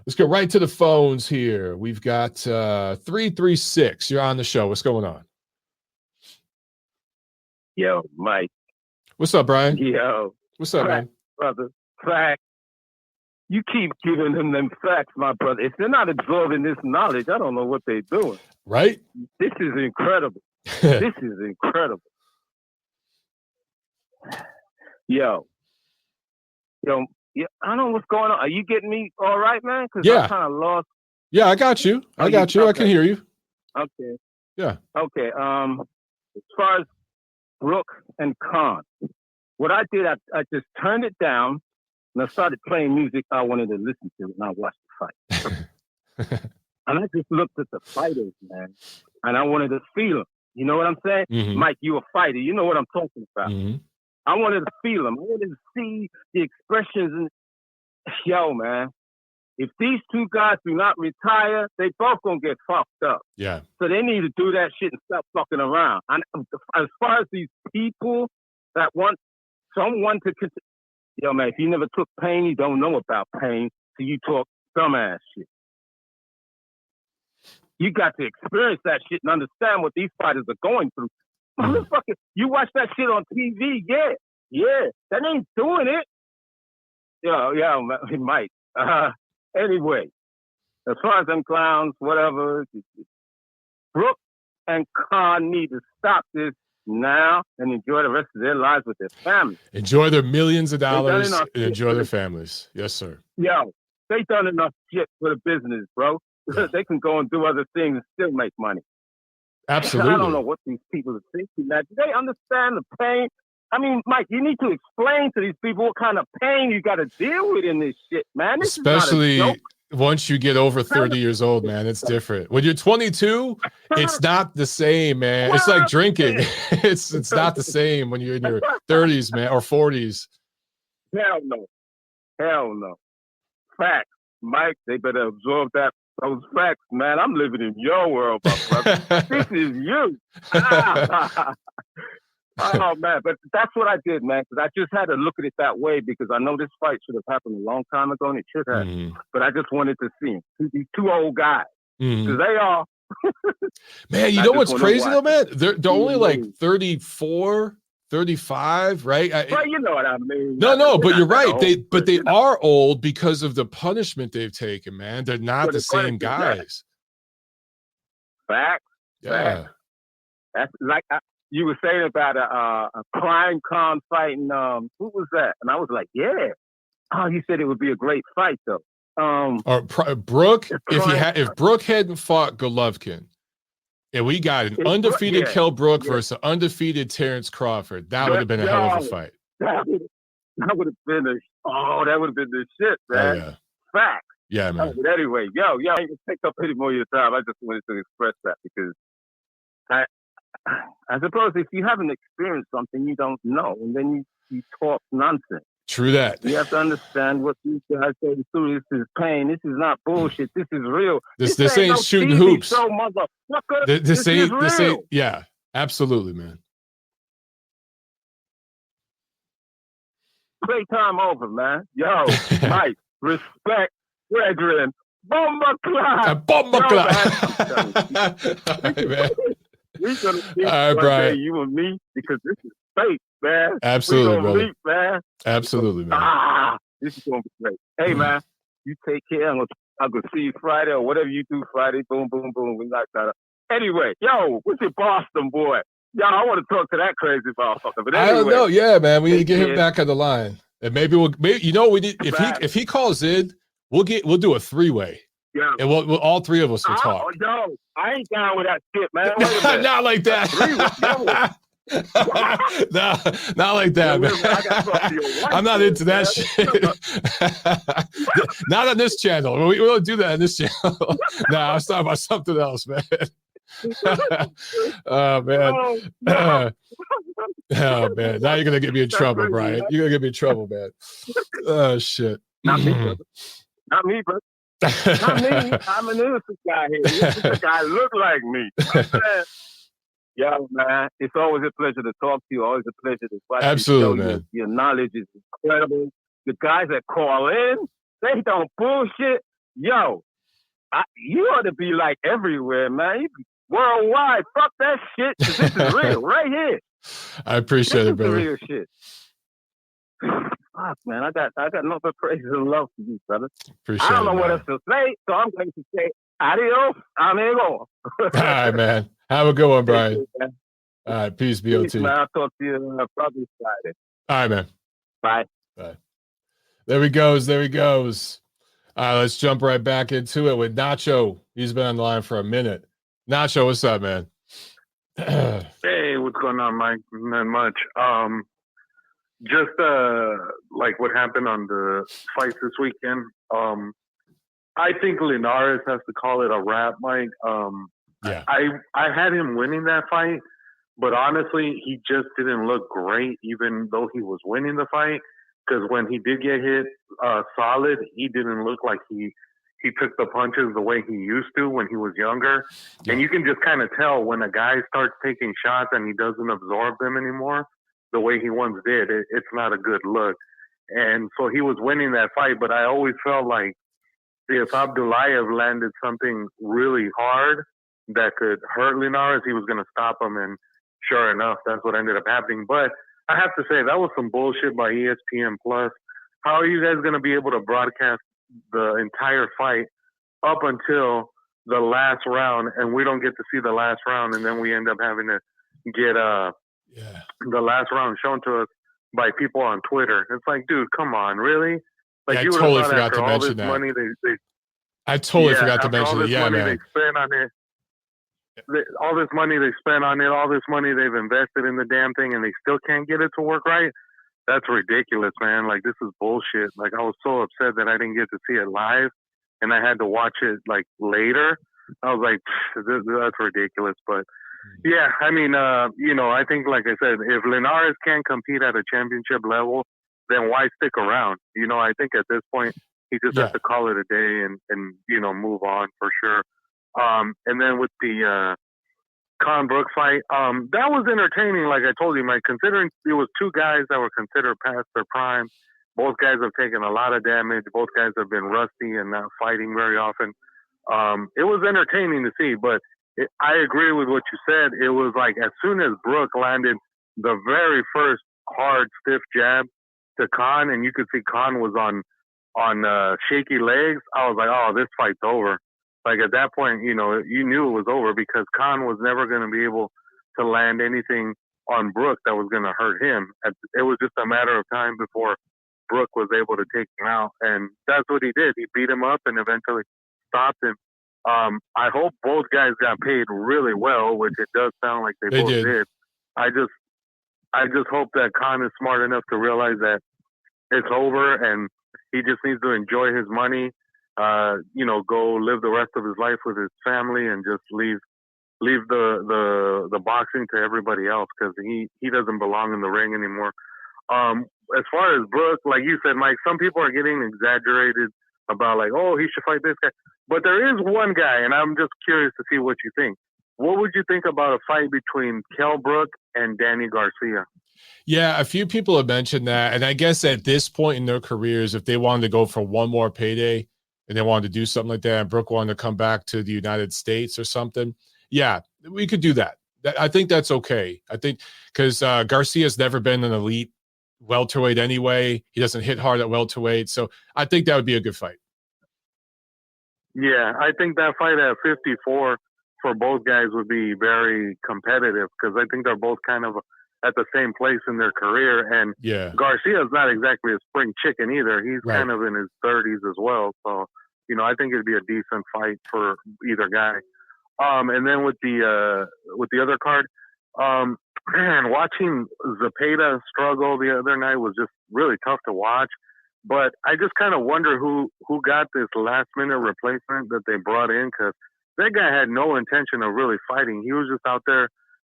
Let's go right to the phones here. We've got 336. You're on the show. What's going on? Yo, Mike. What's up, Brian? Yo. What's up, man? Brother, facts. You keep giving them facts, my brother. If they're not absorbing this knowledge, I don't know what they're doing. Right? This is incredible. This is incredible. Yo, I don't know what's going on. Are you getting me all right, man? Because yeah. I kind of lost. Yeah, I got you. I got you. Okay. I can hear you. Okay. Yeah. Okay. As far as Brook and Khan, what I did, I just turned it down and I started playing music I wanted to listen to, and I watched the fight. And I just looked at the fighters, man, and I wanted to feel them. You know what I'm saying? Mm-hmm. Mike, you a fighter. You know what I'm talking about. Mm-hmm. I wanted to feel them. I wanted to see the expressions. And yo, man, if these 2 guys do not retire, they both gonna get fucked up. Yeah. So they need to do that shit and stop fucking around. And as far as these people that want someone to, yo, man, if you never took pain, you don't know about pain. So you talk dumbass shit. You got to experience that shit and understand what these fighters are going through. Motherfucker, you watch that shit on TV, yeah, that ain't doing it. Yeah, Mike. Anyway, as far as them clowns, whatever, Brook and Khan need to stop this now and enjoy the rest of their lives with their families. Enjoy their millions of dollars and enjoy their families. Yes, sir. Yo, they done enough shit for the business, bro. Yeah. They can go and do other things and still make money. Absolutely. I don't know what these people are thinking. Now, do they understand the pain? I mean, Mike, you need to explain to these people what kind of pain you got to deal with in this shit, man. This especially once you get over 30 years old, man. It's different. When you're 22, it's not the same, man. Well, it's like drinking. It's not the same when you're in your 30s, man, or 40s. Hell no. Facts, Mike. They better absorb those facts, man. I'm living in your world, my brother. This is you. Oh, man. But that's what I did, man, because I just had to look at it that way because I know this fight should have happened a long time ago, and it should have. Mm-hmm. But I just wanted to see them. These 2 old guys. Because they are. Man, you know what's crazy, though, man? They're only like 34, 35, right? Well, you know what I mean. No, but you're right. They are old because of the punishment they've taken, man. They're not the same guys. Facts. Yeah. Facts. That's like you were saying about a prime Khan fighting. Who was that? And I was like, yeah. Oh, you said it would be a great fight, though. Or Brook, if Brook hadn't fought Golovkin, And we got an undefeated Kell Brook versus an undefeated Terrence Crawford. That would have been a hell of a fight. That would have been that would have been the shit, man. Oh, yeah. Facts. Yeah, man. But anyway, I ain't gonna take up any more of your time. I just wanted to express that because I suppose if you haven't experienced something, you don't know, and then you talk nonsense. True that. You have to understand what these guys say through. This is pain. This is not bullshit. This is real. This ain't no shooting TV hoops. Show, motherfucker. This ain't. Yeah, absolutely, man. Playtime over, man. Yo, Mike, respect, brethren. Bomba clap. Bomba clap. Man. We're going to meet one day, you and me, because this is fake, man. Absolutely, brother. Meet, man. Absolutely, man. This is going to be great. Hey, man, you take care. I'm going to see you Friday or whatever you do Friday. Boom, boom, boom. We knock that up. Anyway, yo, what's your Boston boy? Yo, I want to talk to that crazy motherfucker. But anyway, I don't know. Yeah, man. We need to get him back on the line. And maybe you know, we need, if he calls in, we'll do a 3-way. Yeah. And we'll all three of us will talk. Yo, I ain't down with that shit, man. Not like that. No, not like that, man. I'm not into that shit. Not on this channel. We don't do that on this channel. No, I was talking about something else, man. Oh, man. Oh, man. Now you're going to get me in trouble, Brian. You're going to get me in trouble, man. Oh, shit. Not me, brother. Not me, brother. Not me. I'm an innocent guy here. This guy look like me. Yo, man, it's always a pleasure to talk to you. Always a pleasure to watch. Absolutely, man. Your knowledge is incredible. The guys that call in, they don't bullshit. Yo, you ought to be like everywhere, man. You be worldwide. Fuck that shit. 'Cause this is real, right here. I appreciate it, brother. Real shit. Fuck, man, I got nothing but praise and love for you, brother. Appreciate I don't know it, what man. else to say, so I'm going to say adios, amigo. All right, man. Have a good one, Brian. All right, peace, BOT. Peace, man. I'll talk to you probably Friday. All right, man. Bye. Bye. There he goes. All right, let's jump right back into it with Nacho. He's been on the line for a minute. Nacho, what's up, man? Hey, what's going on, Mike? Not much. Just like what happened on the fights this weekend. I think Linares has to call it a wrap, Mike. Yeah. I had him winning that fight, but honestly, he just didn't look great, even though he was winning the fight. Because when he did get hit solid, he didn't look like he took the punches the way he used to when he was younger. Yeah. And you can just kind of tell when a guy starts taking shots and he doesn't absorb them anymore the way he once did. It's not a good look. And so he was winning that fight, but I always felt like if Abdullayev landed something really hard that could hurt Linares, he was going to stop him. And sure enough, that's what ended up happening. But I have to say, that was some bullshit by ESPN Plus. How are you guys going to be able to broadcast the entire fight up until the last round, and we don't get to see the last round, and then we end up having to get the last round shown to us by people on Twitter? It's like, dude, come on, really? Like, I totally forgot to mention that. I totally forgot to mention it. Yeah, man. They spent on it. All this money they spent on it, all this money they've invested in the damn thing, and they still can't get it to work right. That's ridiculous, man. Like, this is bullshit. Like, I was so upset that I didn't get to see it live, and I had to watch it, like, later. I was like, that's ridiculous. But, yeah, I mean, I think, like I said, if Linares can't compete at a championship level, then why stick around? I think at this point, he just has to call it a day and move on for sure. And then with the Khan Brook fight, that was entertaining. Like I told you, Mike, considering it was two guys that were considered past their prime. Both guys have taken a lot of damage. Both guys have been rusty and not fighting very often. It was entertaining to see, but I agree with what you said. It was like as soon as Brook landed the very first hard, stiff jab to Khan, and you could see Khan was on shaky legs, I was like, oh, this fight's over. Like at that point, you knew it was over because Khan was never going to be able to land anything on Brook that was going to hurt him. It was just a matter of time before Brook was able to take him out. And that's what he did. He beat him up and eventually stopped him. I hope both guys got paid really well, which it does sound like they both did. I just hope that Khan is smart enough to realize that it's over and he just needs to enjoy his money, go live the rest of his life with his family and just leave the boxing to everybody else, because he doesn't belong in the ring anymore. As far as Brook, like you said, Mike, some people are getting exaggerated about like, oh, he should fight this guy. But there is one guy, and I'm just curious to see what you think. What would you think about a fight between Kell Brook and Danny Garcia? Yeah, a few people have mentioned that. And I guess at this point in their careers, if they wanted to go for one more payday and they wanted to do something like that, and Brook wanted to come back to the United States or something, yeah, we could do that. I think that's okay. I think because Garcia's never been an elite welterweight anyway. He doesn't hit hard at welterweight. So I think that would be a good fight. Yeah, I think that fight at 54 for both guys would be very competitive, because I think they're both kind of at the same place in their career. And Garcia's not exactly a spring chicken either. He's kind of in his 30s as well. So, I think it'd be a decent fight for either guy. And then with the other card, man, watching Zepeda struggle the other night was just really tough to watch. But I just kind of wonder who got this last-minute replacement that they brought in, because that guy had no intention of really fighting. He was just out there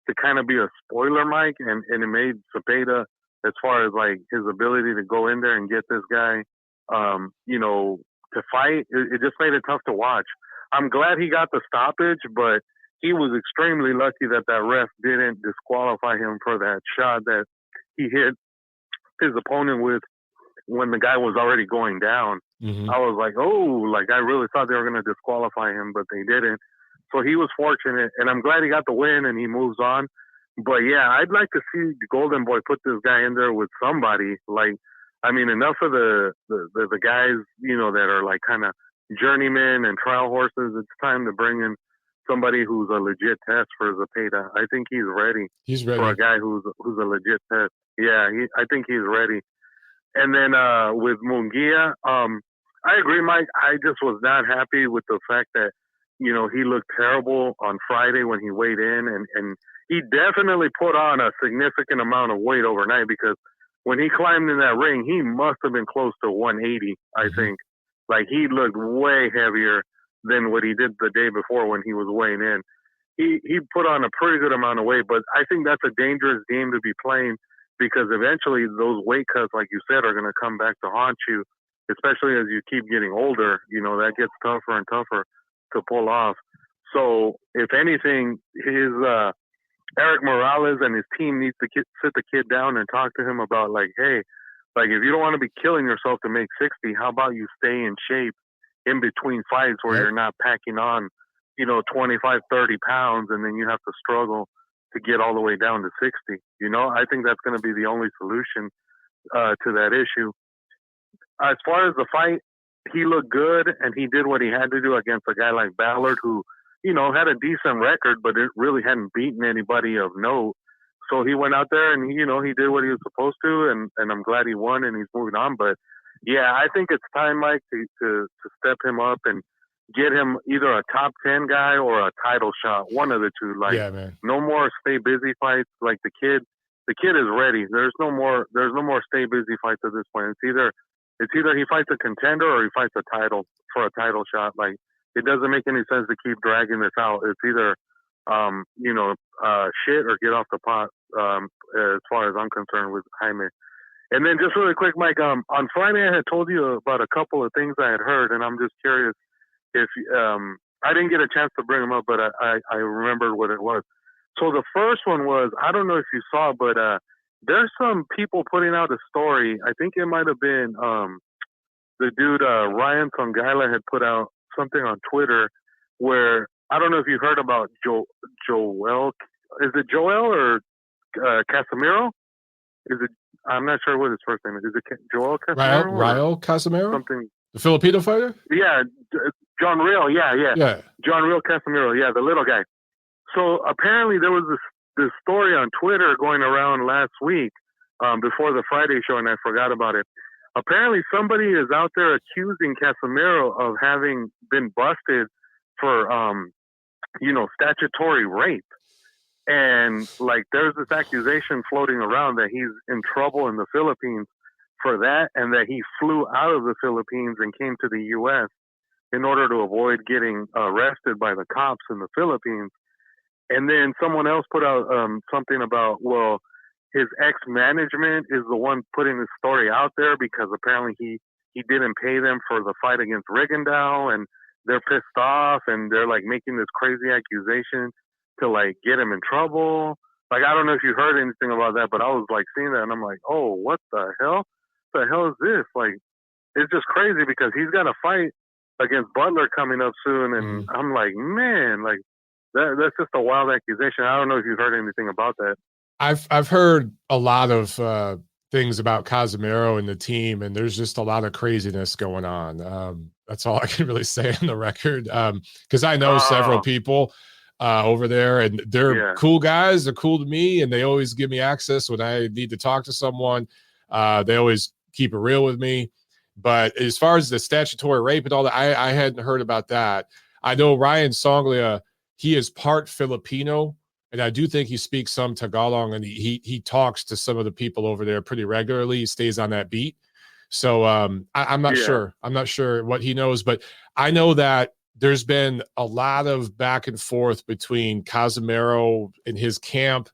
to kind of be a spoiler, Mike, and it made Zepeda, as far as like his ability to go in there and get this guy, to fight, it just made it tough to watch. I'm glad he got the stoppage, but he was extremely lucky that ref didn't disqualify him for that shot that he hit his opponent with when the guy was already going down. Mm-hmm. I was like, I really thought they were going to disqualify him, but they didn't. So he was fortunate, and I'm glad he got the win and he moves on. But yeah, I'd like to see the Golden Boy put this guy in there with somebody. Like, I mean, enough of the guys, that are like kind of journeymen and trial horses. It's time to bring in somebody who's a legit test for Zepeda. I think he's ready. He's ready for a guy who's a legit test. Yeah, I think he's ready. And then with Munguia, I agree, Mike. I just was not happy with the fact that, he looked terrible on Friday when he weighed in, and he definitely put on a significant amount of weight overnight, because when he climbed in that ring, he must have been close to 180, I think. Like, he looked way heavier than what he did the day before when he was weighing in. He put on a pretty good amount of weight, but I think that's a dangerous game to be playing, because eventually those weight cuts, like you said, are going to come back to haunt you, especially as you keep getting older. That gets tougher and tougher to pull off. So, if anything, his Eric Morales and his team needs to sit the kid down and talk to him about, like, hey, like, if you don't want to be killing yourself to make 60, how about you stay in shape in between fights where you're not packing on, 25, 30 pounds, and then you have to struggle to get all the way down to 60. I think that's going to be the only solution to that issue. As far as the fight, he looked good, and he did what he had to do against a guy like Ballard, who, had a decent record, but it really hadn't beaten anybody of note. So he went out there and, he did what he was supposed to, and I'm glad he won and he's moving on. But, yeah, I think it's time, Mike, to step him up and get him either a top 10 guy or a title shot, one of the two. Like, no more stay busy fights. Like, the kid is ready. There's no more stay busy fights at this point. It's either he fights a contender or he fights a title for a title shot. Like, it doesn't make any sense to keep dragging this out. It's either shit or get off the pot, as far as I'm concerned with Jaime. And then just really quick, Mike, on Friday I had told you about a couple of things I had heard, and I'm just curious if I didn't get a chance to bring them up, but I remembered what it was. So the first one was, I don't know if you saw, but there's some people putting out a story. I think it might have been the dude Ryan Songaila had put out something on Twitter where, I don't know if you heard about Joel. Is it Joel or Casemiro? Is it? I'm not sure what his first name is. Is it Joel Casemiro? Raul Casemiro? Something. The Filipino fighter? Yeah, John Real. Yeah. John Real Casemiro. Yeah, the little guy. So apparently there was this story on Twitter going around last week before the Friday show, and I forgot about it. Apparently somebody is out there accusing Casemiro of having been busted for statutory rape. And like, there's this accusation floating around that he's in trouble in the Philippines for that, and that he flew out of the Philippines and came to the U.S. in order to avoid getting arrested by the cops in the Philippines. And then someone else put out something about, well, his ex-management is the one putting the story out there because apparently he didn't pay them for the fight against Rigondeaux, and they're pissed off, and they're like making this crazy accusation to like get him in trouble. Like, I don't know if you heard anything about that, but I was like seeing that and I'm like, oh, what the hell? What the hell is this? Like, it's just crazy because he's got a fight against Butler coming up soon, and I'm like, man, like that's just a wild accusation. I don't know if you've heard anything about that. I've heard a lot of things about Casemiro and the team, and there's just a lot of craziness going on. That's all I can really say on the record, because I know several people over there, and they're cool guys. They're cool to me, and they always give me access when I need to talk to someone. They always keep it real with me. But as far as the statutory rape and all that, I hadn't heard about that. I know Ryan Songlia, he is part Filipino, and I do think he speaks some Tagalog, and he talks to some of the people over there pretty regularly. He stays on that beat. So I'm not sure. I'm not sure what he knows, but I know that there's been a lot of back and forth between Casemiro and his camp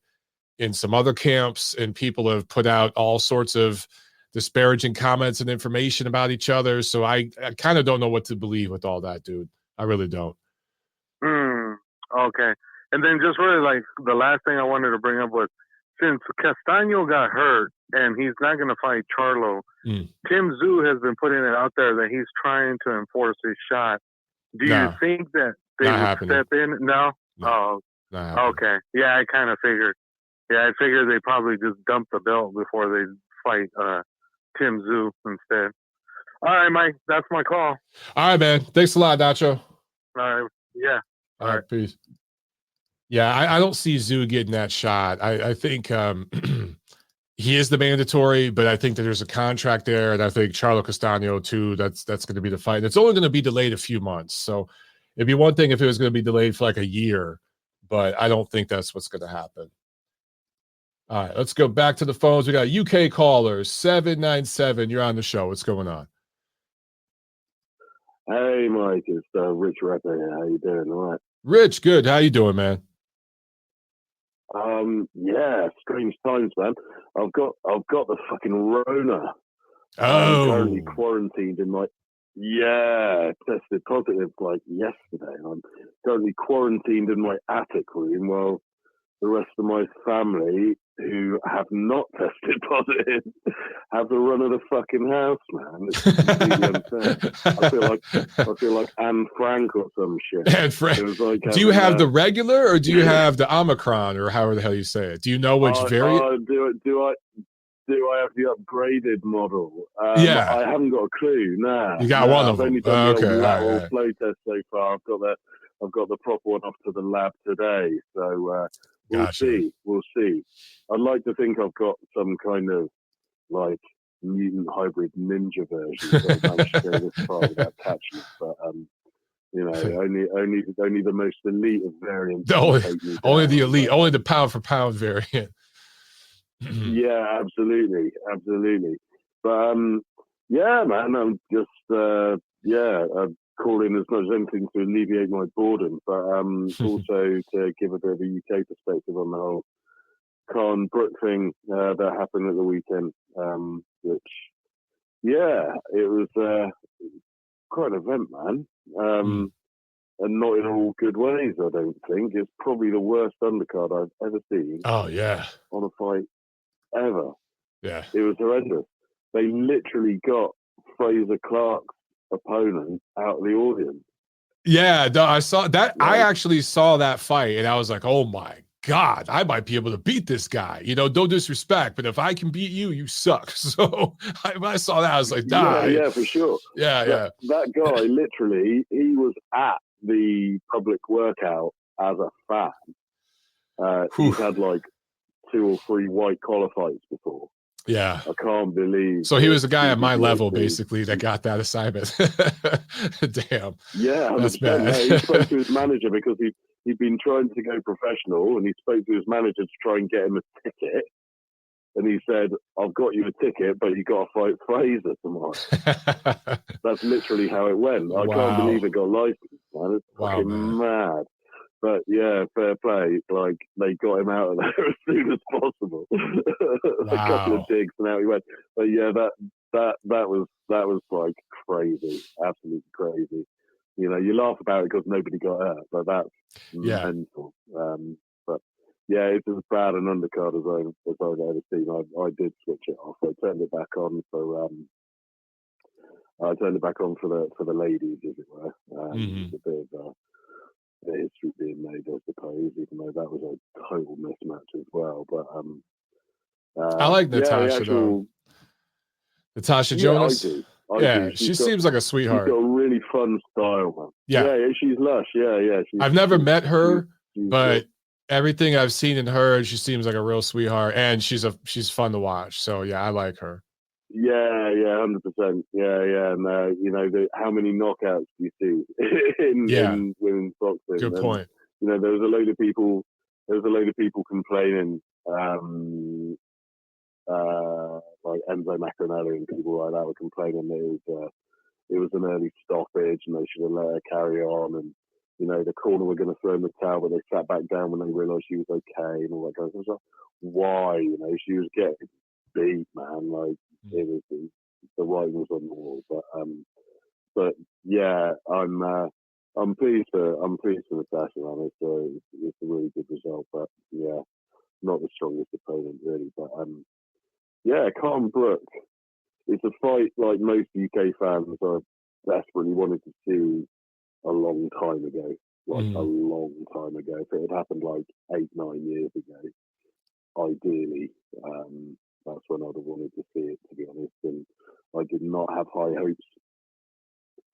and some other camps, and people have put out all sorts of disparaging comments and information about each other. So I kind of don't know what to believe with all that, dude. I really don't. Okay. And then just really like the last thing I wanted to bring up was, since Castaño got hurt and he's not going to fight Charlo, Tim Tszyu has been putting it out there that he's trying to enforce his shot. Do you think that they would step in? No? Oh, okay. Yeah, I kind of figured. Yeah, I figured they probably just dump the belt before they fight Tim Tszyu instead. All right, Mike, that's my call. All right, man. Thanks a lot, Nacho. All right. Yeah. All right. Peace. Yeah, I don't see Tszyu getting that shot. I think he is the mandatory, but I think that there's a contract there, and I think Charlo Castaño too. That's going to be the fight. It's only going to be delayed a few months, so it'd be one thing if it was going to be delayed for like a year, but I don't think that's what's going to happen. All right, let's go back to the phones. We got UK callers 797. You're on the show. What's going on? Hey, Mike, it's Rich Rapper here. How you doing? All right. Rich, good. How you doing, man? Yeah, strange times, man. I've got the fucking Rona. Oh. I'm currently quarantined in my tested positive like yesterday. I'm currently quarantined in my attic room while the rest of my family, who have not tested positive, have the run of the fucking house, man. It's completely unfair. I feel like Anne Frank or some shit. Anne Frank. Like, do you have the regular or do you have the Omicron, or however the hell you say it? Do you know which variant? Do I have the upgraded model? I haven't got a clue. Nah. You got one of them. I've only done the lateral flow test so far. I've got the proper one off to the lab today. So we'll see. I'd like to think I've got some kind of like mutant hybrid ninja version, so I managed to go this far without catching it. But only the most elite of variants. Only the elite, only the pound for pound variant. Yeah, absolutely. But yeah, man, I'm just I'm calling as much as anything to alleviate my boredom, but also to give a bit of a UK perspective on the whole Khan and Brook thing that happened at the weekend, which, it was quite an event, man. And not in all good ways, I don't think. It's probably the worst undercard I've ever seen. Oh, yeah. On a fight ever. Yeah. It was horrendous. They literally got Fraser Clark's opponent out of the audience. Yeah, I saw that. I actually saw that fight, and I was like, oh, my God, I might be able to beat this guy. You know, don't disrespect, but if I can beat you, you suck. So when I saw that, I was like, die. Yeah, for sure. Yeah. That guy, literally, he was at the public workout as a fan. He's had like 2 or 3 white collar fights before. Yeah. I can't believe. So he was a guy at my level, TKO6. basically, that got that assignment. Damn. Yeah, 100%. That's bad. No, he spoke to his manager because he'd been trying to go professional, and he spoke to his manager to try and get him a ticket. And he said, "I've got you a ticket, but you got to fight Fraser tomorrow." That's literally how it went. I can't believe it got licensed, man. It's fucking mad. But yeah, fair play. Like, they got him out of there as soon as possible. A couple of digs and out he went. But yeah, that was like crazy, absolutely crazy. You know, you laugh about it because nobody got hurt, but that's mental. But yeah, it's as bad an undercard as I've ever seen. I did switch it off. I turned it back on for the ladies, as it were. It's a bit of history being made, I suppose, even though that was a total mismatch as well. But I like Natasha, though. Natasha Jonas? I do. She seems like a sweetheart. She's got a really fun style, man. Yeah, she's lush. Yeah. I've never met her, but everything I've seen in her, she seems like a real sweetheart, and she's fun to watch. So yeah, I like her. Yeah, 100%. Yeah. And you know, how many knockouts do you see in women's boxing? Good point. You know, there was a load of people complaining, like Enzo Macronelli and people like that were complaining that it was an early stoppage and they should have let her carry on, and you know, the corner were going to throw in the towel, but they sat back down when they realised she was okay and all that kind of stuff. Why? You know, she was getting beat, man. Like, it was the writing was on the wall. But yeah, I'm pleased for Natasha, man. It's a really good result, but yeah, not the strongest opponent really. But yeah, Khan and Brook. It's a fight like most UK fans are desperately wanted to see a long time ago. A long time ago. If it had happened like 8-9 years ago, ideally, that's when I'd have wanted to see it, to be honest. And I did not have high hopes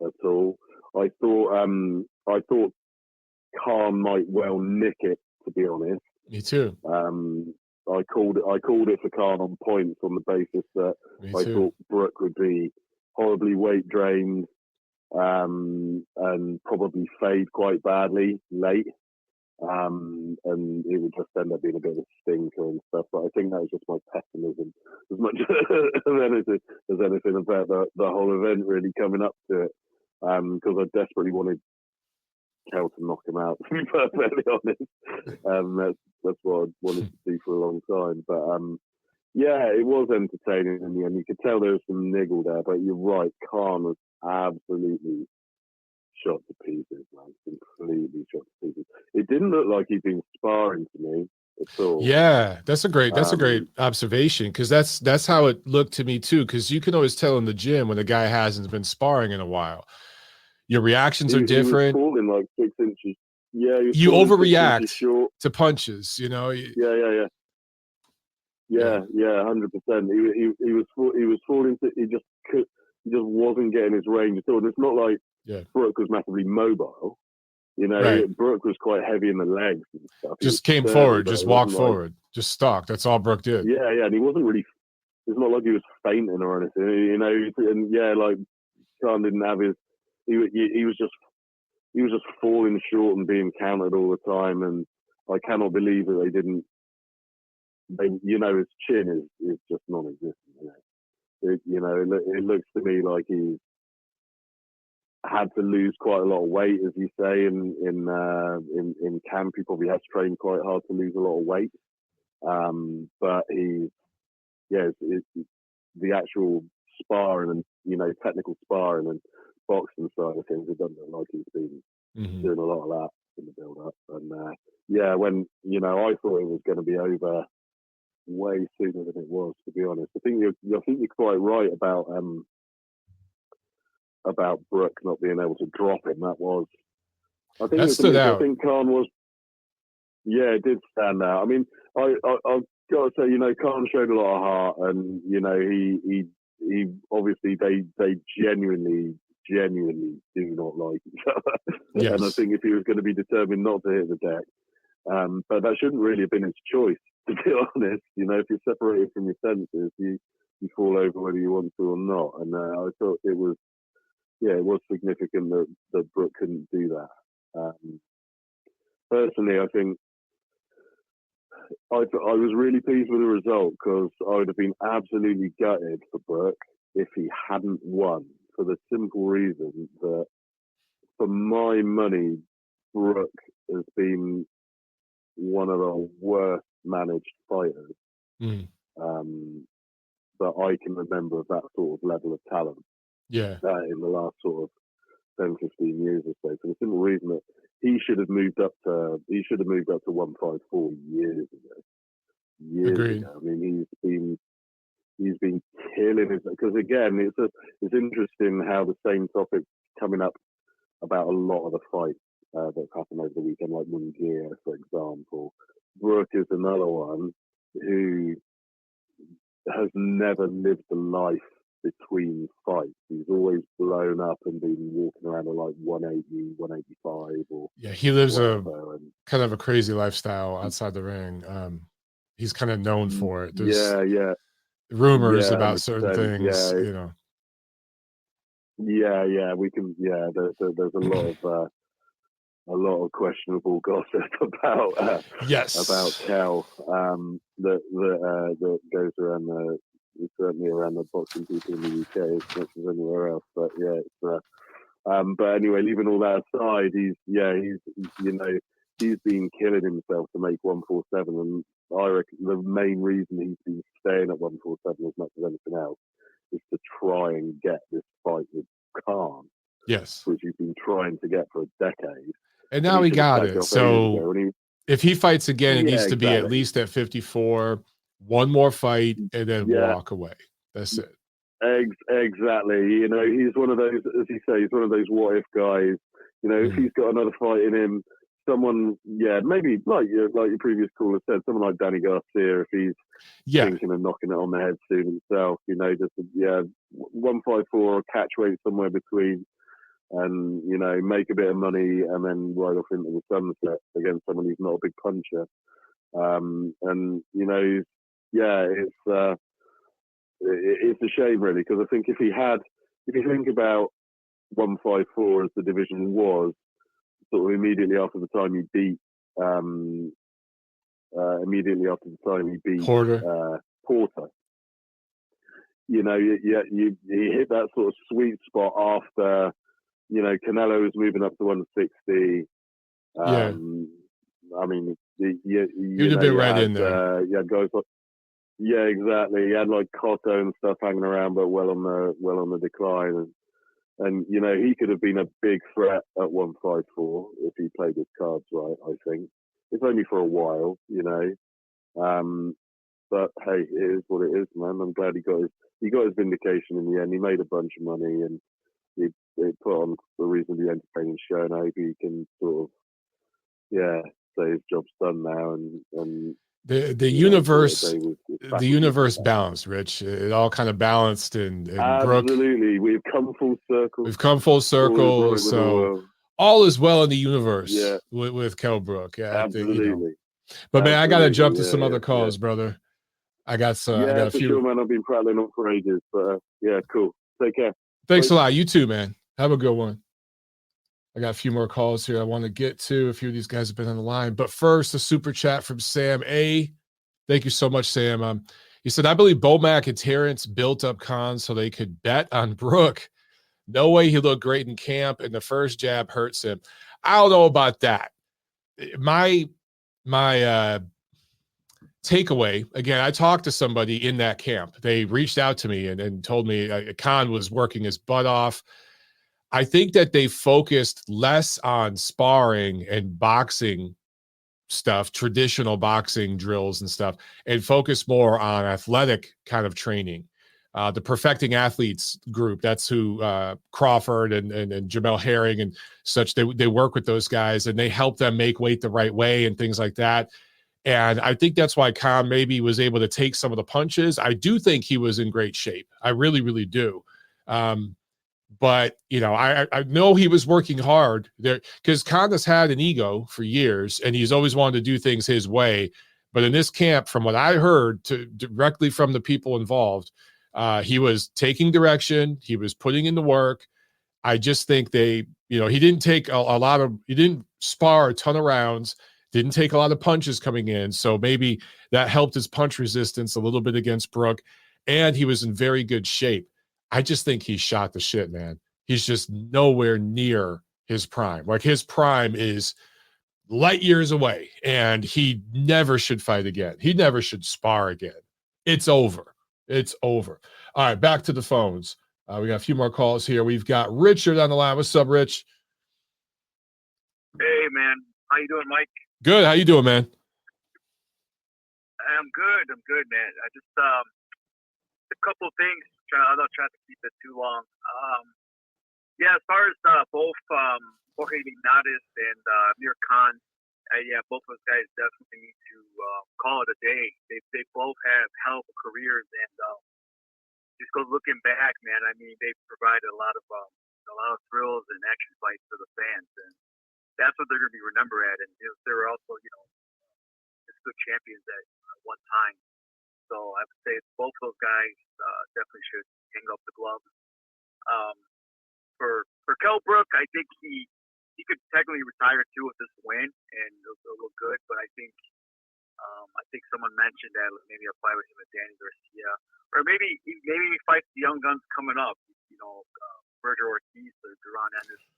at all. I thought Khan might well nick it, to be honest. Me too. I called it for Khan on points on the basis that I thought Brook would be horribly weight drained, and probably fade quite badly late. And it would just end up being a bit of a stinker and stuff. But I think that was just my pessimism as much as anything about the whole event really coming up to it. Because I desperately wanted Kell to knock him out, to be perfectly honest. That's what I wanted to see for a long time. But yeah, it was entertaining in the end. You could tell there was some niggle there, but you're right, Khan was absolutely shot to pieces, man. Completely shot to pieces. It didn't look like he'd been sparring to me at all. Yeah, that's a great observation, because that's how it looked to me too. Because you can always tell in the gym when a guy hasn't been sparring in a while. Your reactions are different. He was falling like 6 inches. Yeah, you overreact to punches. You know. Yeah. 100%. He was falling. He just wasn't getting his range at all. And it's not like Brook was massively mobile. You know, Brook was quite heavy in the legs and stuff. Just came forward, just walked forward, just stuck. That's all Brook did. Yeah, and he wasn't really. It's not like he was fainting or anything. You know, and like Khan didn't have his. He was just falling short and being countered all the time, and I cannot believe that they didn't. You know, his chin is just non-existent. You know, it looks to me like he's had to lose quite a lot of weight, as you say, in camp. He probably has trained quite hard to lose a lot of weight, but the actual sparring and, you know, technical sparring and boxing side of things, it doesn't look like he's been doing a lot of that in the build-up. And when, you know, I thought it was going to be over way sooner than it was, to be honest. I think you're quite right about Brook not being able to drop him. That stood out. I think Khan was. Yeah, it did stand out. I mean, I've got to say, you know, Khan showed a lot of heart, and you know, he obviously they genuinely do not like each other. Yes. And I think if he was going to be determined not to hit the deck, but that shouldn't really have been his choice, to be honest. You know, if you're separated from your senses, you fall over whether you want to or not. And I thought it was significant that Brook couldn't do that. Personally, I think I was really pleased with the result because I would have been absolutely gutted for Brook if he hadn't won, for the simple reason that, for my money, Brook has been one of the worst managed fighters that I can remember of that sort of level of talent. Yeah. In the last sort of 10, 15 years or so, for the simple reason that he should have moved up to 154 years ago. Agreed. I mean, he's been killing it, because again, it's interesting how the same topic's coming up about a lot of the fights that happened over the weekend, like Munguia, for example. Brook is another one who has never lived a life between fights. He's always blown up and been walking around at like 180, 185, or he lives whatever. kind of a crazy lifestyle outside the ring. He's kind of known for it. There's rumors about certain things, you know. We can. There's a lot of questionable gossip about about Kell that goes around certainly around the boxing people in the UK as much as anywhere else. But yeah, it's but anyway, leaving all that aside, he's been killing himself to make 147, and I reckon the main reason he's been staying at 147 as much as anything else is to try and get this fight with Khan. Yes, which he's been trying to get for a decade. And now he got it. So if he fights again, it needs to be at least at 54, one more fight, and then walk away. That's it. Exactly. You know, he's one of those, as you say, he's one of those what if guys. You know, if he's got another fight in him, someone, maybe like your previous caller said, someone like Danny Garcia, if he's thinking of knocking it on the head soon himself, you know, just 154 or catch weight somewhere between, and you know, make a bit of money and then ride off into the sunset against someone who's not a big puncher. And you know, it's a shame really, because I think if you think about 154 as the division was, sort of immediately after the time he beat Porter. You know, you hit that sort of sweet spot after, you know, Canelo was moving up to 160. I mean, you'd have been right in there. Guys like, exactly. You had like Cotto and stuff hanging around, but well on the decline. And you know, he could have been a big threat at 154 if he played his cards right. I think it's only for a while, you know. But hey, it is what it is, man. I'm glad he got his vindication in the end. He made a bunch of money and he put on a reasonably entertaining show. And I hope he can sort of, say his job's done now. And the universe balanced, Rich. It all kind of balanced in absolutely. Brook. We've come full circle. So all is well in the universe with Kell Brook. Yeah, absolutely. I think, you know. But man, I gotta jump to some other calls, brother. I got a few. Sure, man. I've been prattling on for ages, but cool. Take care. Thanks a lot. You too, man. Have a good one. I got a few more calls here I want to get to. A few of these guys have been on the line. But first, a super chat from Sam A. Thank you so much, Sam. He said, I believe Bomac and Terrence built up Khan so they could bet on Brook. No way he looked great in camp, and the first jab hurts him. I don't know about that. My takeaway, again, I talked to somebody in that camp. They reached out to me and told me Khan was working his butt off. I think that they focused less on sparring and boxing stuff, traditional boxing drills and stuff, and focused more on athletic kind of training. The Perfecting Athletes group, that's who Crawford and Jamel Herring and such, they work with those guys and they help them make weight the right way and things like that. And I think that's why Khan maybe was able to take some of the punches. I do think he was in great shape. I really, really do. But, you know, I know he was working hard there because Khan has had an ego for years and he's always wanted to do things his way. But in this camp, from what I heard directly from the people involved, he was taking direction. He was putting in the work. I just think he didn't take he didn't spar a ton of rounds, didn't take a lot of punches coming in. So maybe that helped his punch resistance a little bit against Brook. And he was in very good shape. I just think he shot the shit, man. He's just nowhere near his prime. Like, his prime is light years away, and he never should fight again. He never should spar again. It's over. It's over. All right, back to the phones. We got a few more calls here. We've got Richard on the line. What's up, Rich? Hey, man. How you doing, Mike? Good. How you doing, man? I'm good. I'm good, man. I just a couple of things. I'm not trying to keep it too long. Yeah, as far as both Jorge Linares and Amir Khan, both of those guys definitely need to call it a day. They both have hell of careers, and just go looking back, man. I mean, they've provided a lot of thrills and action fights for the fans, and that's what they're going to be remembered at. And they were also, just good champions at one time. So I would say both of those guys definitely should hang up the gloves. For Kell Brook, I think he could technically retire too with this win, and it'll look good. But I think someone mentioned that maybe I'll fight with him at Danny Garcia, or maybe he fights the young guns coming up. Virgil Ortiz or Duran Anderson.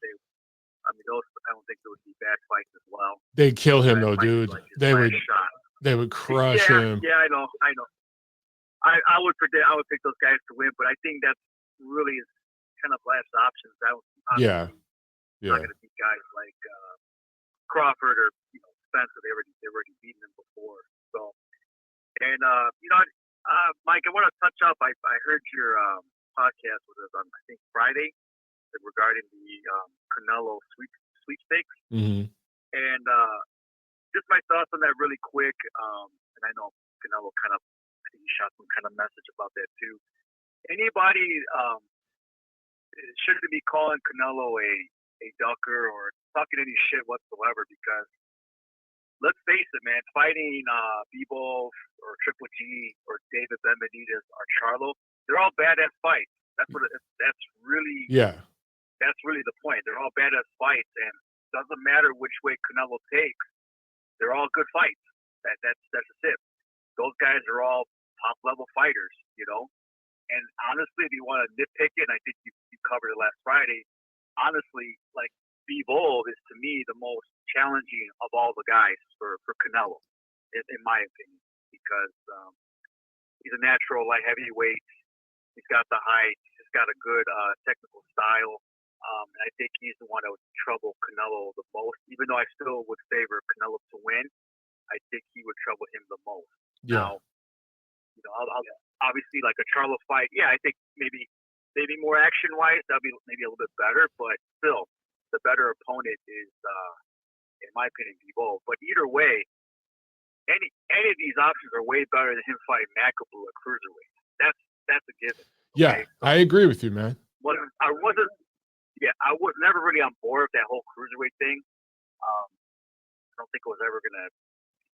Those I don't think there would be bad fights as well. They'd kill him though, dude. They would crush him. Yeah, I know. I would pick those guys to win, but I think that's really his kind of last options. Yeah. Not going to beat guys like Crawford or Spencer. They already beaten him before. So, and Mike, I want to touch up. I heard your podcast was on I think Friday regarding the Canelo sweepstakes, and just my thoughts on that really quick. And I know Canelo he shot some kind of message about that too. Anybody shouldn't be calling Canelo a ducker or talking any shit whatsoever, because let's face it, man, fighting Bebo or Triple G or David Benavidez or Charlo, they're all badass fights. That's really the point. They're all badass fights, and it doesn't matter which way Canelo takes. They're all good fights. That's just it. Those guys are all top level fighters, And honestly, if you want to nitpick it, and I think you covered it last Friday, honestly, like, Bebo is to me the most challenging of all the guys for Canelo, in my opinion, because he's a natural light heavyweight. He's got the height. He's got a good technical style. And I think he's the one that would trouble Canelo the most. Even though I still would favor Canelo to win, I think he would trouble him the most. Yeah. Now, I'll obviously, like a Charlo fight, yeah, I think maybe more action-wise, that'll be maybe a little bit better. But still, the better opponent is, in my opinion, Bebo. But either way, any of these options are way better than him fighting Makabu at cruiserweight. That's a given. Okay? Yeah, I agree with you, man. I was never really on board with that whole cruiserweight thing. I don't think it was ever going to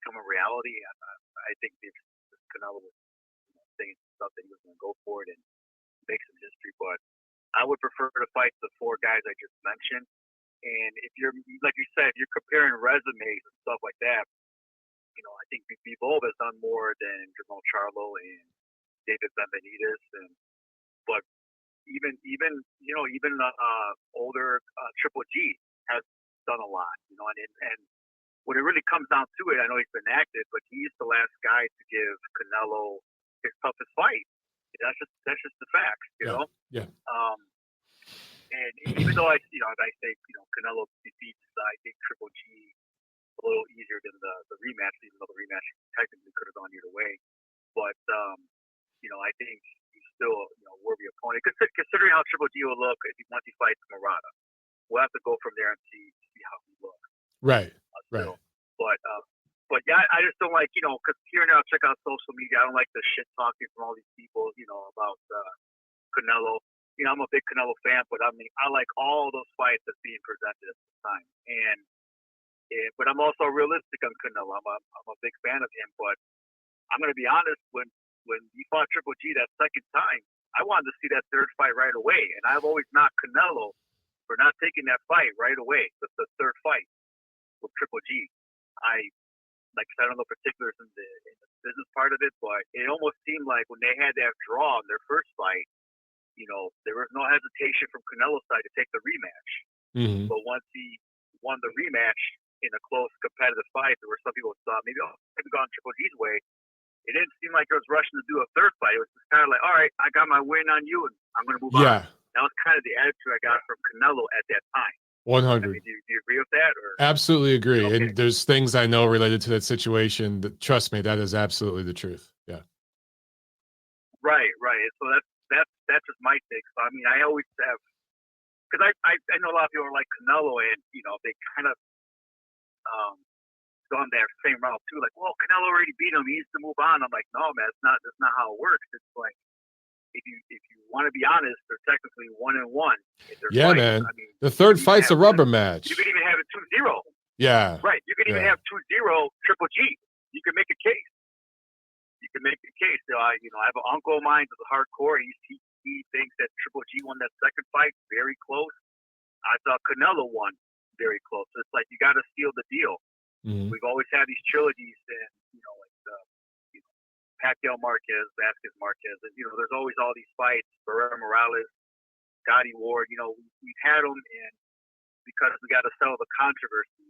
become a reality. I think this Canelo was saying stuff that he was going to go for it and make some history. But I would prefer to fight the four guys I just mentioned. And if you're, like you said, if you're comparing resumes and stuff like that, I think Bebo has done more than Jermall Charlo and David Benavidez, but even older Triple G has done a lot, and when it really comes down to it, I know he's been active, but he's the last guy to give Canelo his toughest fight. That's just the facts, know. Yeah. And even though I say Canelo defeats I think Triple G a little easier than the rematch, even though the rematch technically could have gone either way, but I think he's still worthy opponent. Considering how Triple G will look once he fights Murata, we'll have to go from there and see how he looks. Right. Right. But yeah, I just don't like because here now check out social media. I don't like the shit talking from all these people about Canelo. I'm a big Canelo fan, but I like all those fights that's being presented at the time. And But I'm also realistic on Canelo. I'm a big fan of him. But I'm going to be honest. When he fought Triple G that second time, I wanted to see that third fight right away. And I've always knocked Canelo for not taking that fight right away. The third fight with Triple G. Like I don't know particulars in the business part of it, but it almost seemed like when they had that draw in their first fight, there was no hesitation from Canelo's side to take the rematch. Mm-hmm. But once he won the rematch in a close competitive fight, there were some people who thought maybe gone Triple G's way. It didn't seem like it was rushing to do a third fight. It was just kind of like, all right, I got my win on you, and I'm going to move on. That was kind of the attitude I got from Canelo at that time. 100. I mean, do you agree with that? Or? Absolutely agree. Okay. And there's things I know related to that situation that, trust me, that is absolutely the truth. Yeah. Right. So that's just my take. So I mean, I always have, because I know a lot of people are like Canelo, and they kind of go on that same route too. Like, well, Canelo already beat him; he needs to move on. I'm like, no, man, that's not how it works. It's like, if you want to be honest, they're technically 1-1. Yeah, fights. man. I mean, the third fight's a rubber match. You could even have it 2-0. Yeah. Right. You could even have 2-0 Triple G. You can make a case. So I have an uncle of mine who's a hardcore. He thinks that Triple G won that second fight very close. I thought Canelo won very close. So it's like you got to seal the deal. Mm-hmm. We've always had these trilogies, and Pacquiao Marquez, Vasquez Marquez, and there's always all these fights. Barrera Morales, Gotti Ward. We've had them, and because we got to settle the controversy.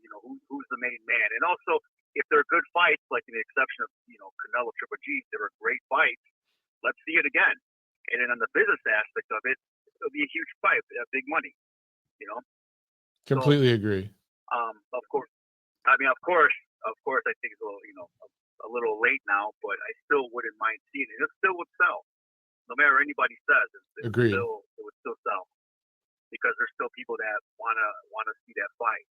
Who's the main man, and also if they're good fights, like in the exception of Canelo Triple G, they were great fights. Let's see it again. And then on the business aspect of it, it'll be a huge fight, big money. Completely agree. Of course. I mean, of course, I think it's a little late now, but I still wouldn't mind seeing it. It still would sell, no matter what anybody says. It would still sell because there's still people that wanna see that fight.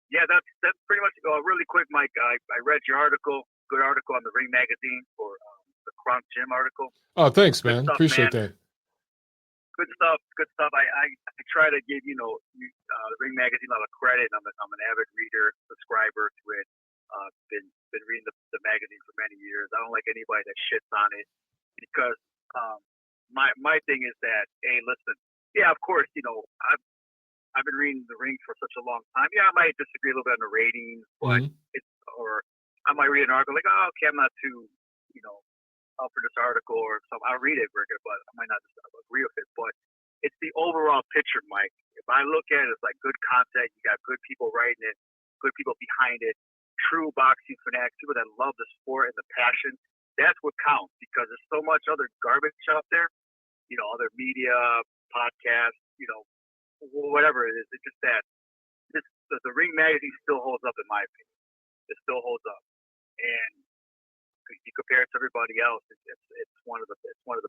Yeah, that's pretty much really quick, Mike. I read your article, good article on the Ring Magazine for the Kronk Gym article. Oh, thanks, man. Stuff, appreciate man. that. Good stuff. I try to give the Ring Magazine a lot of credit. I'm an avid reader, subscriber to it. Been reading the magazine for many years. I don't like anybody that shits on it because my thing is that, hey, listen, yeah, of course, I've been reading the Ring for such a long time. Yeah, I might disagree a little bit on the ratings, but or I might read an article like, oh, okay, I'm not too up for this article or something. I'll read it, but I might not agree with it. But it's the overall picture, Mike. If I look at it, it's like good content. You got good people writing it, good people behind it, true boxing fanatics, people that love the sport and the passion. That's what counts because there's so much other garbage out there, other media, podcasts, whatever it is. It's just that the Ring Magazine still holds up in my opinion. It still holds up, and you compare it to everybody else, it's one of the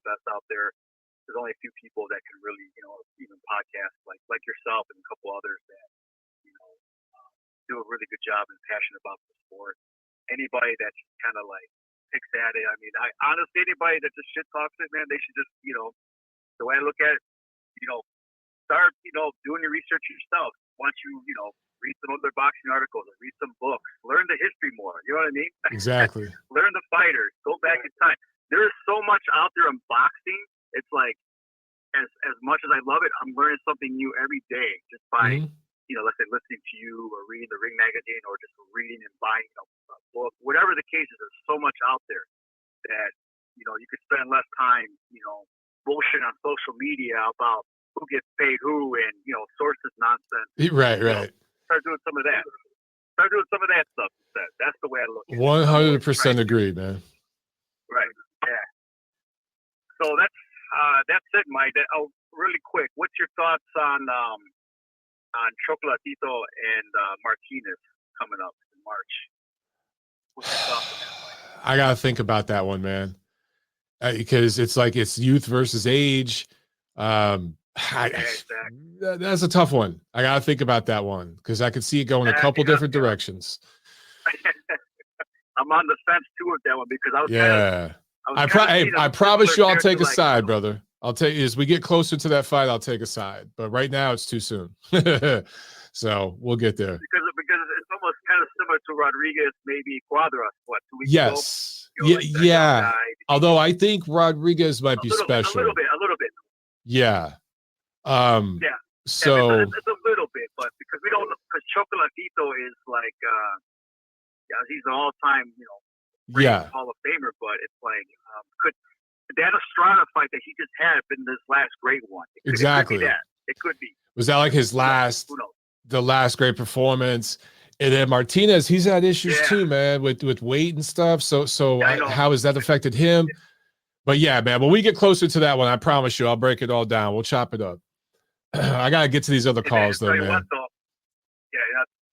best out there. There's only a few people that can really, even podcast like yourself and a couple others that, do a really good job and passionate about the sport. Anybody that's kind of like picks at it, I mean, honestly, anybody that just shit talks it, man, they should just, the way I look at it, start, doing your research yourself. Once you, read some other boxing articles, or read some books, learn the history more. You know what I mean? Exactly. Learn the fighters. Go back in time. There is so much out there in boxing. It's like, as much as I love it, I'm learning something new every day just by, let's say listening to you or reading the Ring Magazine or just reading and buying a book. Whatever the case is, there's so much out there that, you could spend less time, bullshit on social media about who gets paid who and, sources nonsense. Right. Start doing some of that. Stuff instead. That's the way I look at it. 100% agree, man. Right. Yeah. So that's it, Mike. Really quick, what's your thoughts on Chocolatito and Martinez coming up in March? What's your thoughts on that? I gotta think about that one, man, because it's like it's youth versus age. That's a tough one. I gotta think about that one because I could see it going a couple different directions. I'm on the fence too with that one because I was. Yeah, I promise you, I'll take a side, brother. I'll take as we get closer to that fight, I'll take a side. But right now, it's too soon. So we'll get there. similar to Rodriguez, maybe Cuadras, 2 weeks ago? Yes. You know, like that Yeah. young guy. Although I think Rodriguez might be special. A little bit. Yeah. Yeah. So it's a little bit, but because Chocolatito is like, he's an all-time, great Hall of Famer, but it's like, could that Estrada fight that he just had been this last great one? Exactly. It could be that. It could be. Was that like his last, who knows? the last great performance? And then Martinez, he's had issues too, man, with weight and stuff. So how has that affected him? But yeah, man, when we get closer to that one, I promise you, I'll break it all down. We'll chop it up. I got to get to these other calls, though, man.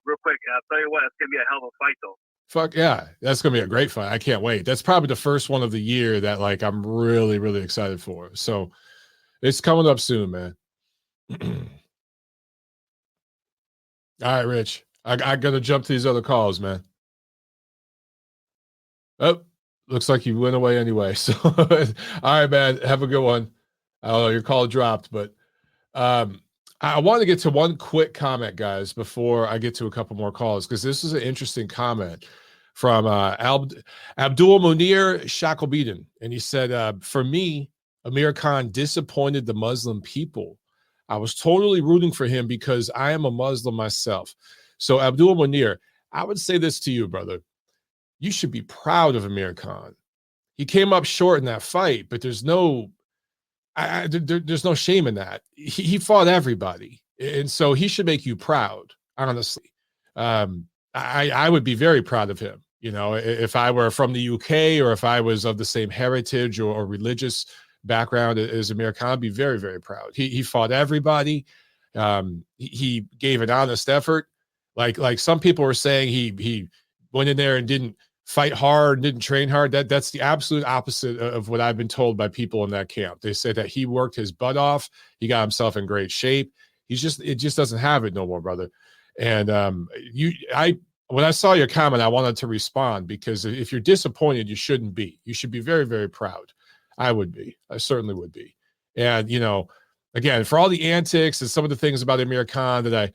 Real quick, I'll tell you what, it's going to be a hell of a fight, though. Fuck yeah. That's going to be a great fight. I can't wait. That's probably the first one of the year that, like, I'm really, really excited for. So it's coming up soon, man. All right, Rich. I got to jump to these other calls, man. Oh, looks like you went away anyway. So, all right, man. Have a good one. Oh, your call dropped, but I want to get to one quick comment, guys, before I get to a couple more calls, because this is an interesting comment from Abdul Munir Shacklebeaton. And he said, for me, Amir Khan disappointed the Muslim people. I was totally rooting for him because I am a Muslim myself. So Abdul Munir, I would say this to you, brother. You should be proud of Amir Khan. He came up short in that fight, but there's no there's no shame in that. He fought everybody. And so he should make you proud, honestly. I would be very proud of him. You know, if I were from the UK or if I was of the same heritage or religious background as Amir Khan, I'd be very, very proud. He fought everybody. He gave an honest effort. Like some people were saying he went in there and didn't fight hard, didn't train hard. That's the absolute opposite of what I've been told by people in that camp. They said that he worked his butt off. He got himself in great shape. It just doesn't have it no more, brother. And when I saw your comment, I wanted to respond, because if you're disappointed, you shouldn't be. You should be very, very proud. I would be. I certainly would be. And, you know, again, for all the antics and some of the things about Amir Khan that I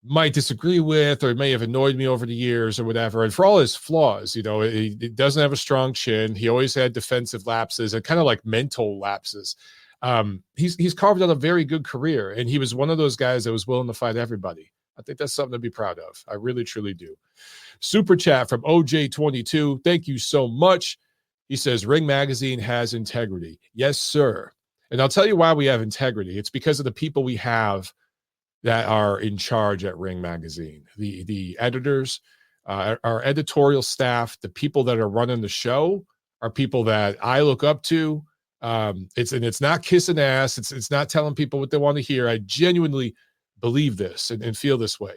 might disagree with or may have annoyed me over the years or whatever, and for all his flaws, you know, he doesn't have a strong chin. He always had defensive lapses and kind of like mental lapses. He's carved out a very good career, and he was one of those guys that was willing to fight everybody. I think that's something to be proud of. I really, truly do. Super chat from OJ22. Thank you so much. He says, Ring Magazine has integrity. Yes, sir. And I'll tell you why we have integrity. It's because of the people we have that are in charge at Ring Magazine. The editors, our editorial staff, the people that are running the show are people that I look up to. It's not kissing ass. It's not telling people what they want to hear. I genuinely believe this and feel this way.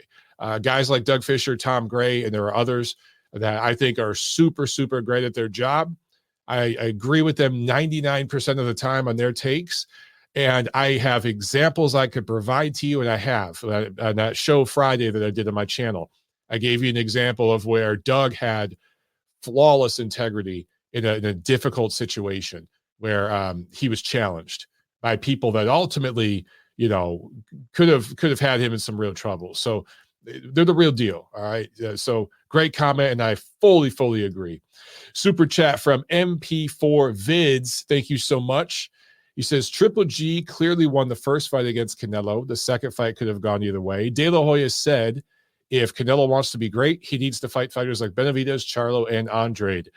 Guys like Doug Fisher, Tom Gray, and there are others that I think are super, super great at their job. I agree with them 99% of the time on their takes. And I have examples I could provide to you, and I have. On that show Friday that I did on my channel, I gave you an example of where Doug had flawless integrity in a difficult situation where he was challenged by people that ultimately, you know, could have had him in some real trouble. So they're the real deal. All right. So great comment, and I fully agree. Super chat from MP4 Vids. Thank you so much. He says, Triple G clearly won the first fight against Canelo. The second fight could have gone either way. De La Hoya said, if Canelo wants to be great, he needs to fight fighters like Benavidez, Charlo, and Andrade.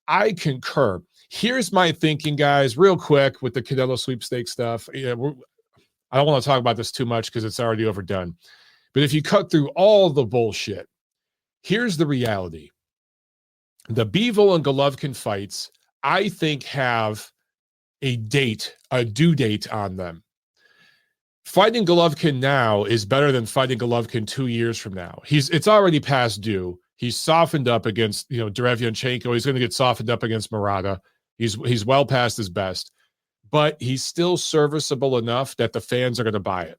I concur. Here's my thinking, guys, real quick with the Canelo sweepstakes stuff. I don't want to talk about this too much because it's already overdone. But if you cut through all the bullshit, here's the reality. The Bivol and Golovkin fights, I think, have a due date on them. Fighting Golovkin now is better than fighting Golovkin 2 years from now. It's already past due. He's softened up against, Derevyanchenko. He's going to get softened up against Murata. He's well past his best, but he's still serviceable enough that the fans are going to buy it.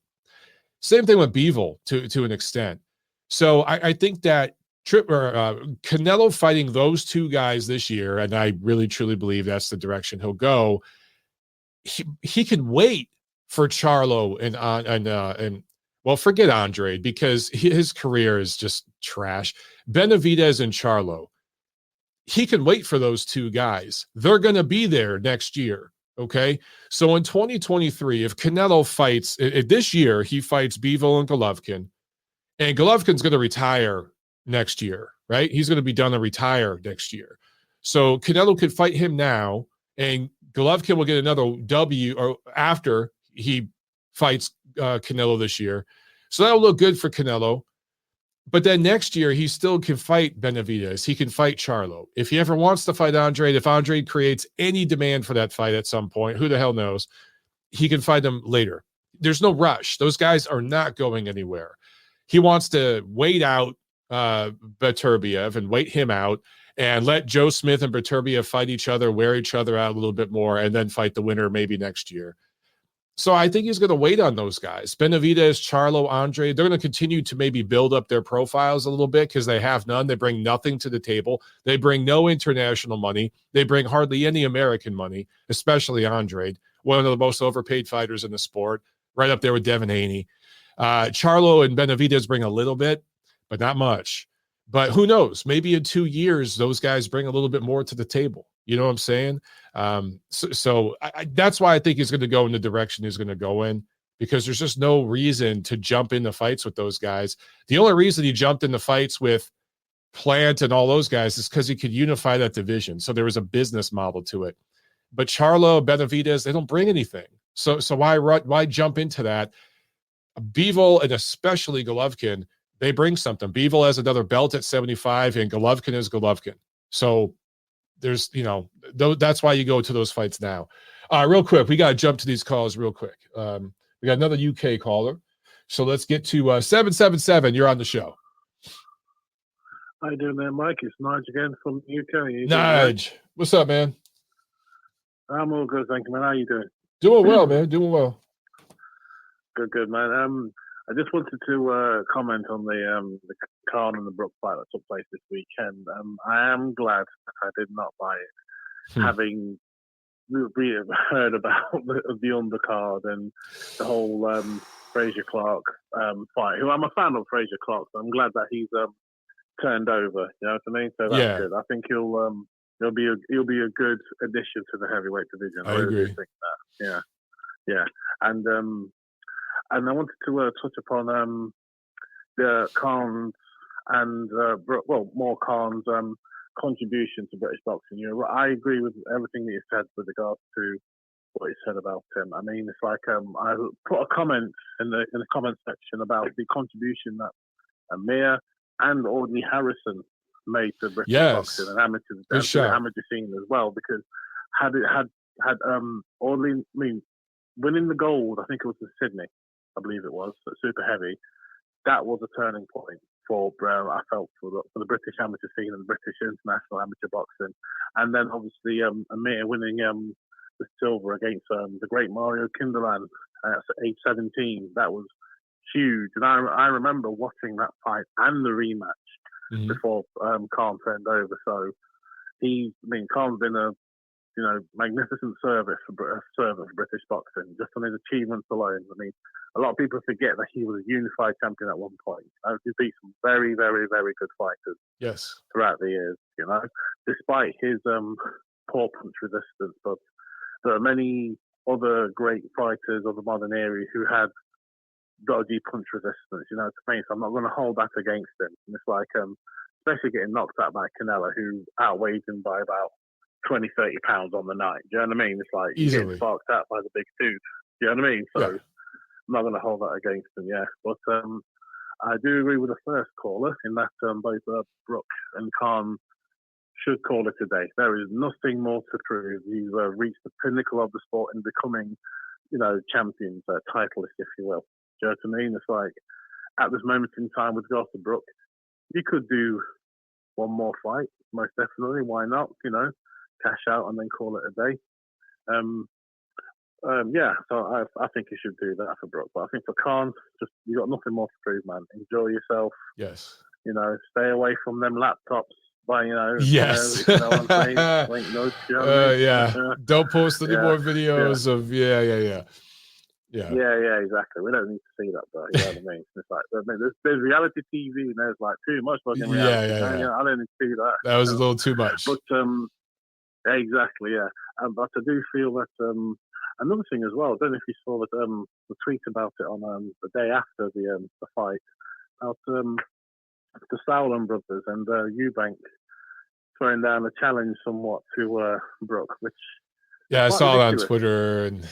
Same thing with Bivol to an extent. So I think that Canelo fighting those two guys this year, and I really truly believe that's the direction he'll go. He can wait for Charlo and Well, forget Andre because his career is just trash. Benavidez and Charlo. He can wait for those two guys. They're going to be there next year. Okay. So in 2023, if Canelo fights, if this year he fights Bivol and Golovkin, and Golovkin's going to retire next year, right? He's going to be done and retire next year. So Canelo could fight him now, and Golovkin will get another W or after he fights Canelo this year. So that'll look good for Canelo. But then next year, he still can fight Benavidez. He can fight Charlo. If he ever wants to fight Andre, if Andre creates any demand for that fight at some point, who the hell knows, he can fight him later. There's no rush. Those guys are not going anywhere. He wants to wait out Beterbiev and wait him out and let Joe Smith and Beterbiev fight each other, wear each other out a little bit more, and then fight the winner maybe next year. So I think he's going to wait on those guys. Benavidez, Charlo, Andre, they're going to continue to maybe build up their profiles a little bit because they have none. They bring nothing to the table. They bring no international money. They bring hardly any American money, especially Andre, one of the most overpaid fighters in the sport, right up there with Devin Haney. Charlo and Benavidez bring a little bit, but not much. But who knows? Maybe in 2 years, those guys bring a little bit more to the table. You know what I'm saying? So that's why I think he's going to go in the direction he's going to go in, because there's just no reason to jump into fights with those guys. The only reason he jumped into fights with Plant and all those guys is because he could unify that division. So there was a business model to it. But Charlo, Benavidez, they don't bring anything. So why jump into that? Bivol and especially Golovkin, they bring something. Bivol has another belt at 75, and Golovkin is Golovkin. So there's, that's why you go to those fights now. Real quick, we got to jump to these calls real quick. We got another UK caller. So let's get to 777. You're on the show. How you doing there, Mike? It's Nige again from the UK. Nige, what's up, man? I'm all good, thank you, man. How you doing? Doing well, man. Doing well. Good, man. I just wanted to comment on the Khan and the Brook fight that took place this weekend. I am glad I did not buy it, having heard about the undercard and the whole Fraser Clark fight. Who I'm a fan of Fraser Clark, so I'm glad that he's turned over. You know what I mean? So that's good. I think he'll be a good addition to the heavyweight division. I agree. Think that. Yeah. And I wanted to touch upon the Khan's and more Khan's contribution to British boxing. I agree with everything that you said with regards to what you said about him. I mean, it's like I put a comment in the comment section about the contribution that Amir and Audley Harrison made to British boxing and amateur scene as well. Because had Audley, winning the gold, I think it was in Sydney, I believe it was, super heavy. That was a turning point for I felt for the British amateur scene and the British international amateur boxing. And then obviously Amir winning the silver against the great Mario Kindelan at age 17. That was huge. And I remember watching that fight and the rematch before Khan turned over. So Khan's been a magnificent servant for British boxing, just on his achievements alone. I mean, a lot of people forget that he was a unified champion at one point. He beat some very, very, very good fighters throughout the years, despite his poor punch resistance. But there are many other great fighters of the modern era who had dodgy punch resistance, to me. So I'm not going to hold that against him. And it's like, especially getting knocked out by Canelo, who outweighed him by about 20, 30 pounds on the night. Do you know what I mean? It's like you get sparked out by the big tooth. Do you know what I mean? So I'm not going to hold that against him, But I do agree with the first caller in that both Brook and Khan should call it a day. There is nothing more to prove. He's reached the pinnacle of the sport and becoming, champions, titleist, if you will. Do you know what I mean? It's like, at this moment in time with regards to Brook, you could do one more fight, most definitely. Why not? Cash out and then call it a day. So I think you should do that for Brook. But I think for Khan, just you got nothing more to prove, man. Enjoy yourself. Yes. Stay away from them laptops. Yes. Link notes, Don't post any more videos of Yeah, exactly. We don't need to see that, bro. You know what I mean? It's like there's reality TV and there's like too much fucking reality. Yeah. I don't need to see that. That was a little too much. But yeah, exactly, yeah. But I do feel that another thing as well. I don't know if you saw that the tweet about it on the day after the fight about the Sauerland brothers and Eubank throwing down a challenge somewhat to Brook, which I saw it on ridiculous. Twitter, and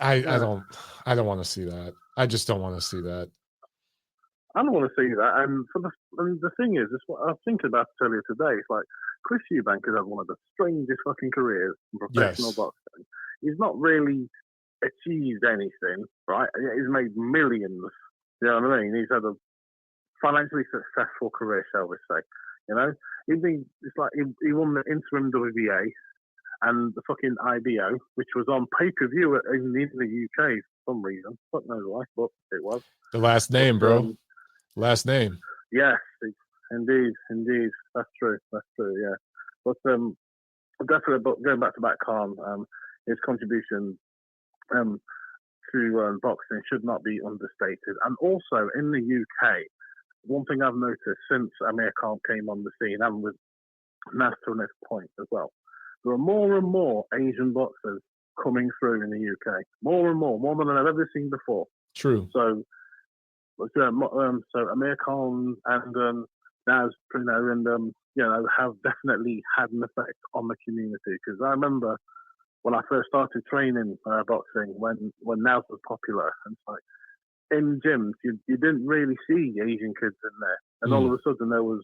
I don't want to see that. I just don't want to see that. I don't want to see that. And the thing is, it's what I was thinking about earlier today. It's like Chris Eubank has had one of the strangest fucking careers in professional boxing. He's not really achieved anything, right? He's made millions. You know what I mean? He's had a financially successful career, shall we say? You know, it's like he won the interim WBA and the fucking IBO, which was on pay-per-view in the UK for some reason. Fuck knows why, but it was. The last name, bro. Last name. Yes, indeed. That's true, yeah. But definitely, but going back to Khan, his contribution to boxing should not be understated. And also in the UK, one thing I've noticed since Amir Khan came on the scene, and with Nasser on this point as well, there are more and more Asian boxers coming through in the UK. More and more than I've ever seen before. True. So Amir Khan and Naz, and have definitely had an effect on the community. Because I remember when I first started training boxing, when Naz was popular, and it's like in gyms you didn't really see Asian kids in there, and all of a sudden there was,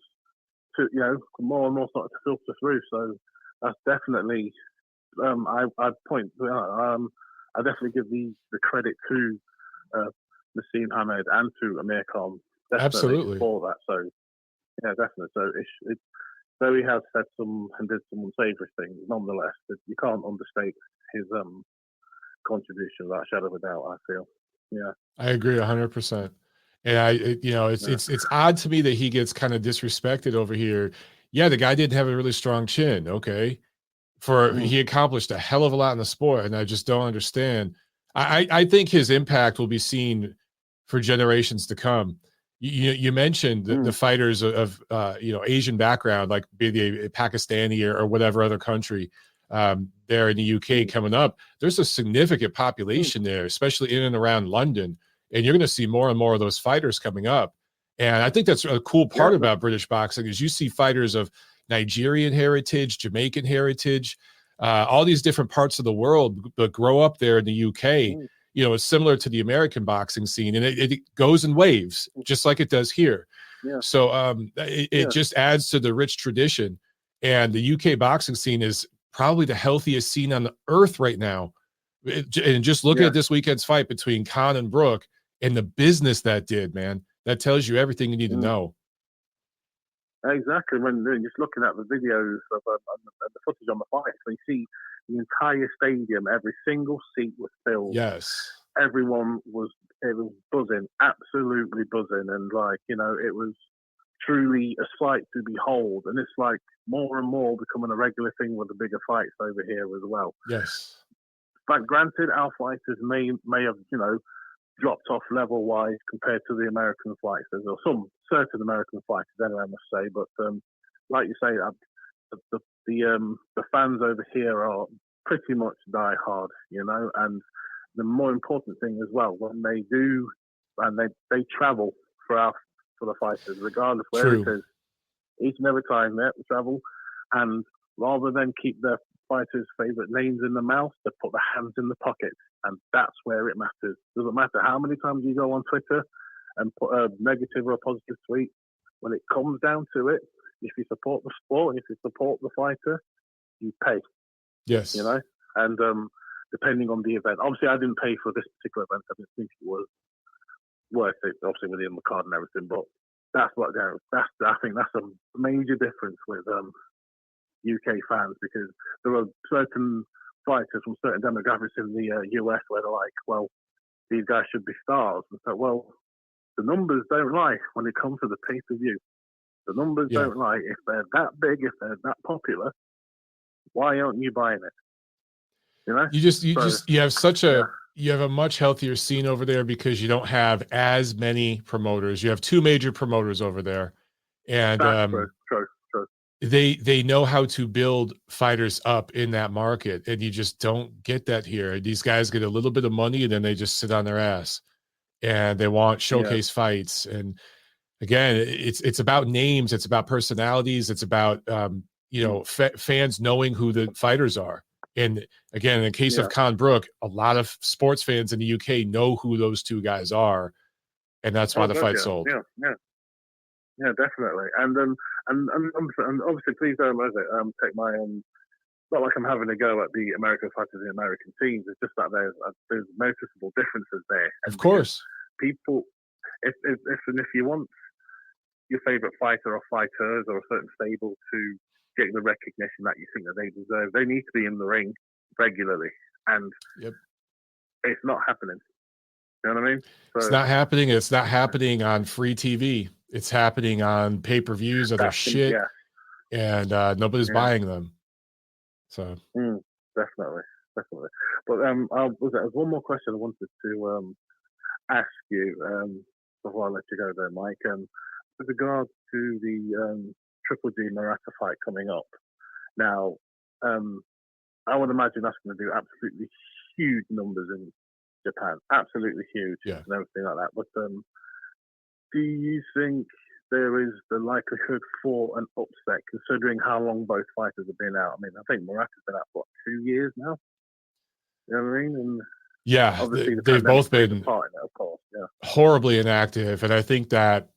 more and more started to filter through. So that's definitely I definitely give the credit to Nassim Hamed and to Amir Khan absolutely for that. So yeah, definitely. So though he has said some and did some unsavory things, nonetheless, you can't understate his contribution without a shadow of a doubt. I feel. Yeah, I agree 100%. And it's odd to me that he gets kind of disrespected over here. Yeah, the guy didn't have a really strong chin. Okay, he accomplished a hell of a lot in the sport, and I just don't understand. I think his impact will be seen for generations to come. You mentioned the fighters of Asian background, like be they Pakistani or whatever other country there in the UK coming up. There's a significant population there, especially in and around London, and you're going to see more and more of those fighters coming up. And I think that's a cool part about British boxing is you see fighters of Nigerian heritage, Jamaican heritage, all these different parts of the world, but grow up there in the UK. It's similar to the American boxing scene, and it goes in waves, just like it does here. Yeah. So it just adds to the rich tradition. And the UK boxing scene is probably the healthiest scene on the earth right now. And just looking at this weekend's fight between Khan and Brook and the business that did, man, that tells you everything you need to know. Exactly. When you're just looking at the videos of the footage on the fight, so you see the entire stadium, every single seat was filled. Yes. Everyone was buzzing, absolutely buzzing. And it was truly a sight to behold. And it's like more and more becoming a regular thing with the bigger fights over here as well. Yes. But granted, our fighters may have, dropped off level wise compared to the American fighters, or some certain American fighters, anyway, I must say. But like you say, the fans over here are pretty much die hard, and the more important thing as well, when they do, and they travel for the fighters, regardless where it is, each and every time they have to travel, and rather than keep their fighters' favorite names in the mouth, they put their hands in the pockets, and that's where it matters. Doesn't matter how many times you go on Twitter and put a negative or a positive tweet. When it comes down to it, if you support the sport and if you support the fighter, you pay. Yes. And depending on the event. Obviously, I didn't pay for this particular event. I didn't think it was worth it, obviously, within the card and everything. But that's I think that's a major difference with UK fans, because there are certain fighters from certain demographics in the US where they're like, well, these guys should be stars. And so, well, the numbers don't lie when it comes to the pay-per-view. The numbers don't lie. If they're that big, if they're that popular, why aren't you buying it? You have such a You have a much healthier scene over there because you don't have as many promoters. You have 2 major promoters over there, and True. they know how to build fighters up in that market, and you just don't get that here. These guys get a little bit of money, and then they just sit on their ass, and they want showcase fights. And again, it's about names, it's about personalities, it's about fans knowing who the fighters are. And again, in the case of Khan Brook, a lot of sports fans in the UK know who those 2 guys are, and that's why the fight sold. Yeah, definitely. And obviously, please don't take my not like I'm having a go at the American fighters and the American teams. It's just that there's noticeable differences there. Of course, people, if you want your favorite fighter or fighters or a certain stable to get the recognition that you think that they deserve, they need to be in the ring regularly, and it's not happening. You know what I mean? So, it's not happening. It's not happening on free TV. It's happening on pay-per-views, other shit, and nobody's buying them. So definitely. But there's one more question I wanted to ask you before I let you go there, Mike. With regards to the Triple G Murata fight coming up, now I would imagine that's going to do absolutely huge numbers in Japan, absolutely huge, and everything like that. But do you think there is the likelihood for an upset, considering how long both fighters have been out? I mean, I think Murata's been out for 2 years now. You know what I mean? And obviously they've both been part in it, of course. horribly inactive, and I think that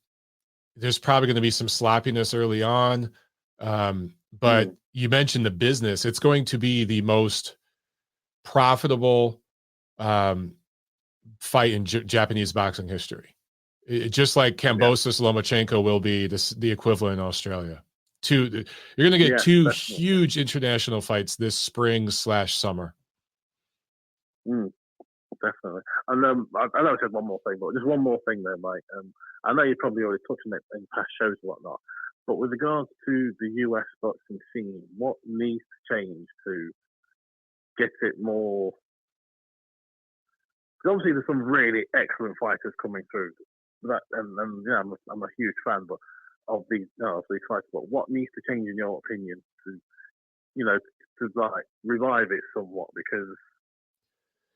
there's probably going to be some sloppiness early on. But you mentioned the business; it's going to be the most profitable fight in Japanese boxing history. Just like Kambosos Lomachenko will be the equivalent in Australia. You're going to get 2 huge international fights this spring/summer. Definitely. And I know I said one more thing, but just one more thing there, Mike. I know you probably already touched on it in past shows and whatnot, but with regards to the US boxing scene, what needs to change to get it more? Because obviously there's some really excellent fighters coming through. I'm a huge fan, but of these fighters. But what needs to change in your opinion to like revive it somewhat? Because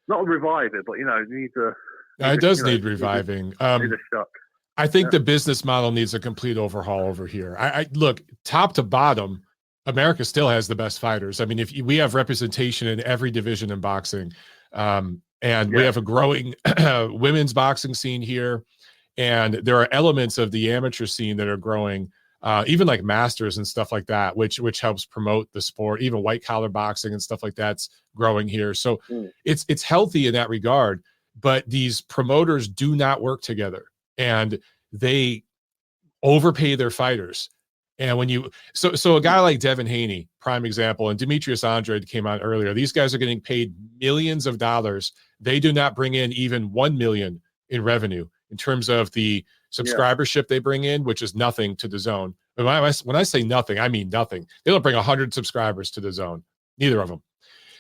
not revive it, but it does need reviving. Need a shock. I think the business model needs a complete overhaul over here. I look, top to bottom, America still has the best fighters. I mean, if we have representation in every division in boxing, and we have a growing women's boxing scene here. And there are elements of the amateur scene that are growing, even like masters and stuff like that, which helps promote the sport. Even white collar boxing and stuff like that's growing here. So it's healthy in that regard. But these promoters do not work together, and they overpay their fighters. And when so a guy like Devin Haney, prime example, and Demetrius Andrade came on earlier. These guys are getting paid millions of dollars. They do not bring in even 1 million in revenue in terms of the subscribership they bring in, which is nothing to the zone. When I say nothing, I mean nothing. They don't bring 100 subscribers to the zone. Neither of them.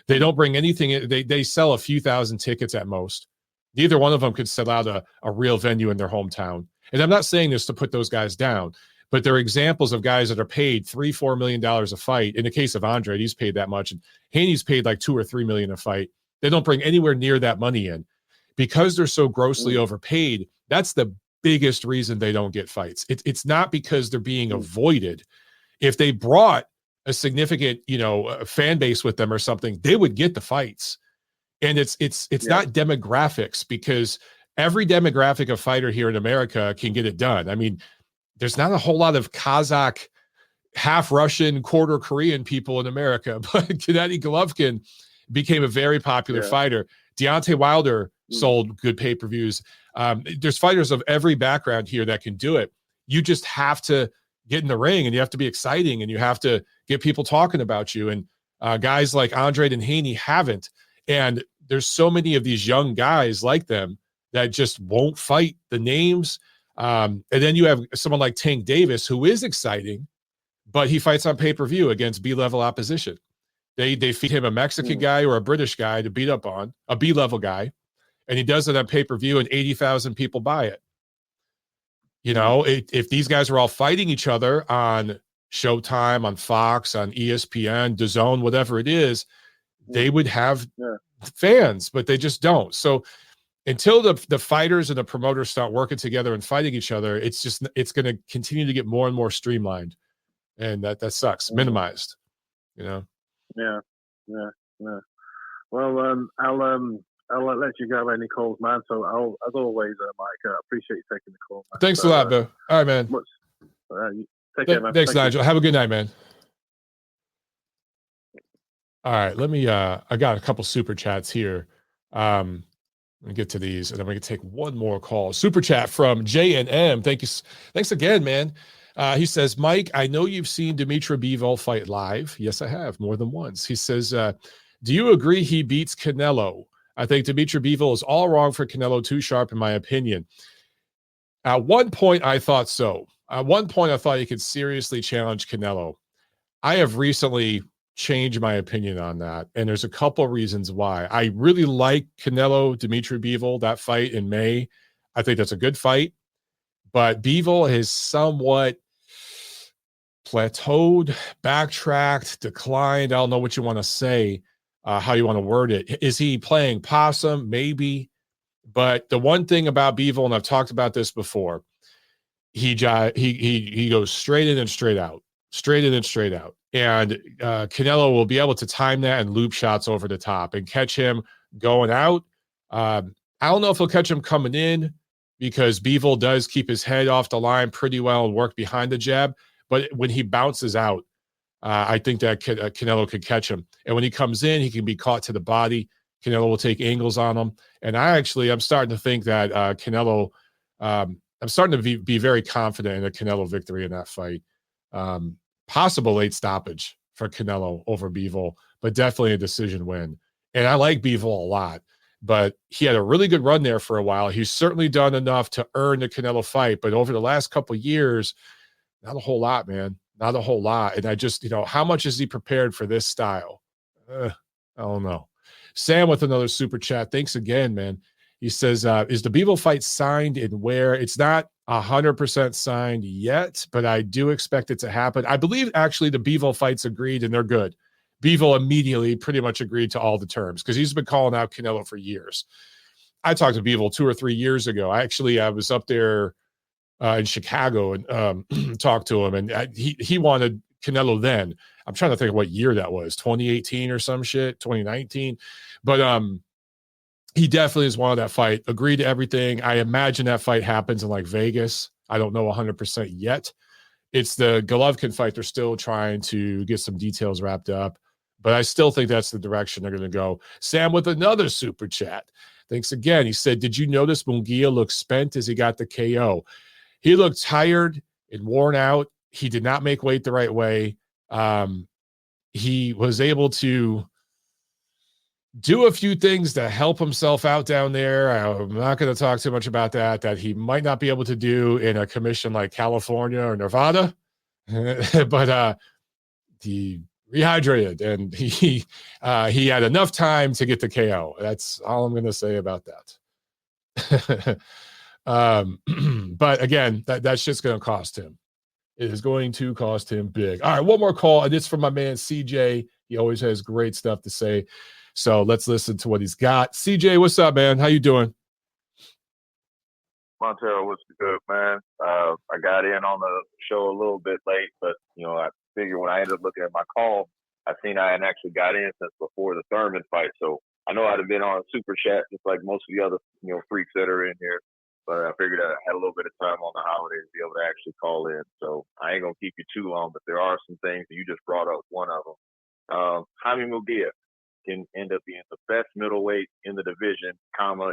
They don't bring anything in. They sell a few thousand tickets at most. Neither one of them could sell out a real venue in their hometown. And I'm not saying this to put those guys down, but there are examples of guys that are paid $3-4 million a fight. In the case of Andrade, he's paid that much. And Haney's paid like $2 or $3 million a fight. They don't bring anywhere near that money in because they're so grossly overpaid. That's the biggest reason they don't get fights. It's not because they're being avoided. If they brought a significant, fan base with them or something, they would get the fights. And it's not demographics, because every demographic of fighter here in America can get it done. I mean, there's not a whole lot of Kazakh, half Russian, quarter Korean people in America, but Gennady Golovkin became a very popular fighter. Deontay Wilder sold good pay-per-views. There's fighters of every background here that can do it. You just have to get in the ring, and you have to be exciting, and you have to get people talking about you. And guys like Andrade and Haney haven't. And there's so many of these young guys like them that just won't fight the names. And then you have someone like Tank Davis, who is exciting, but he fights on pay-per-view against B-level opposition. They feed him a Mexican guy or a British guy to beat up on, a B-level guy. and he does it on pay-per-view and 80,000 people buy it. You know, if these guys are all fighting each other on Showtime, on Fox, on ESPN, DAZN, whatever it is, they would have fans, but they just don't. So until the fighters and the promoters start working together and fighting each other, it's going to continue to get more and more streamlined, and that sucks. Minimized, you know. Yeah. Well, I'll let you go any calls, man. So as always, Mike, I appreciate you taking the call, man. Thanks a lot, bro. All right, man. Take care, man. Thanks, Nigel. Have a good night, man. All right, let me. I got a couple super chats here. Let me get to these, and then we can take one more call. Super chat from J&M. Thanks again, man. He says, Mike, I know you've seen D'Mitrius Ballard fight live. Yes, I have, more than once. He says, do you agree he beats Canelo? I think D'Mitrius Ballard is all wrong for Canelo, too sharp, in my opinion. At one point, I thought so. At one point, I thought he could seriously challenge Canelo. I have recently changed my opinion on that, and there's a couple reasons why. I really like Canelo, D'Mitrius Ballard, that fight in May. I think that's a good fight, but Ballard has somewhat plateaued, backtracked, declined. I don't know what you want to say. How you want to word it. Is he playing possum? Maybe. But the one thing about Ballard, and I've talked about this before, he goes straight in and straight out. Straight in and straight out. And Canelo will be able to time that and loop shots over the top and catch him going out. I don't know if he'll catch him coming in, because Ballard does keep his head off the line pretty well and work behind the jab. But when he bounces out, I think that Canelo could catch him. And when he comes in, he can be caught to the body. Canelo will take angles on him. And I'm starting to think that Canelo, I'm starting to be very confident in a Canelo victory in that fight. Possible late stoppage for Canelo over Ballard, but definitely a decision win. And I like Ballard a lot, but he had a really good run there for a while. He's certainly done enough to earn the Canelo fight, but over the last couple of years, not a whole lot, man. Not a whole lot. And I just, how much is he prepared for this style? I don't know. Sam with another super chat. Thanks again, man. He says, is the Ballard fight signed and where? It's not 100% signed yet, but I do expect it to happen. I believe actually the Ballard fight's agreed and they're good. Ballard immediately pretty much agreed to all the terms because he's been calling out Canelo for years. I talked to Ballard 2 or 3 years ago. I was up there in Chicago and talked to him, and he wanted Canelo then. I'm trying to think of what year that was, 2018 or some shit, 2019. But he definitely has wanted that fight, agreed to everything. I imagine that fight happens in like Vegas. I don't know 100% yet. It's the Golovkin fight. They're still trying to get some details wrapped up, but I still think that's the direction they're going to go. Sam with another super chat. Thanks again. He said, did you notice Munguia looked spent as he got the KO? He looked tired and worn out. He did not make weight the right way. He was able to do a few things to help himself out down there. I'm not going to talk too much about that he might not be able to do in a commission like California or Nevada. But he rehydrated and he had enough time to get the KO. That's all I'm going to say about that. But again, that shit's going to cost him. It is going to cost him big. All right, one more call, and it's from my man CJ. He always has great stuff to say. So let's listen to what he's got. CJ, what's up, man? How you doing? Montero, what's good, man? I got in on the show a little bit late, but, I figured when I ended up looking at my call, I seen I hadn't actually got in since before the Thurman fight. So I know I'd have been on a super chat just like most of the other, freaks that are in here. But I figured I had a little bit of time on the holiday to be able to actually call in. So I ain't going to keep you too long, but there are some things that you just brought up, one of them. Jaime Munguia can end up being the best middleweight in the division,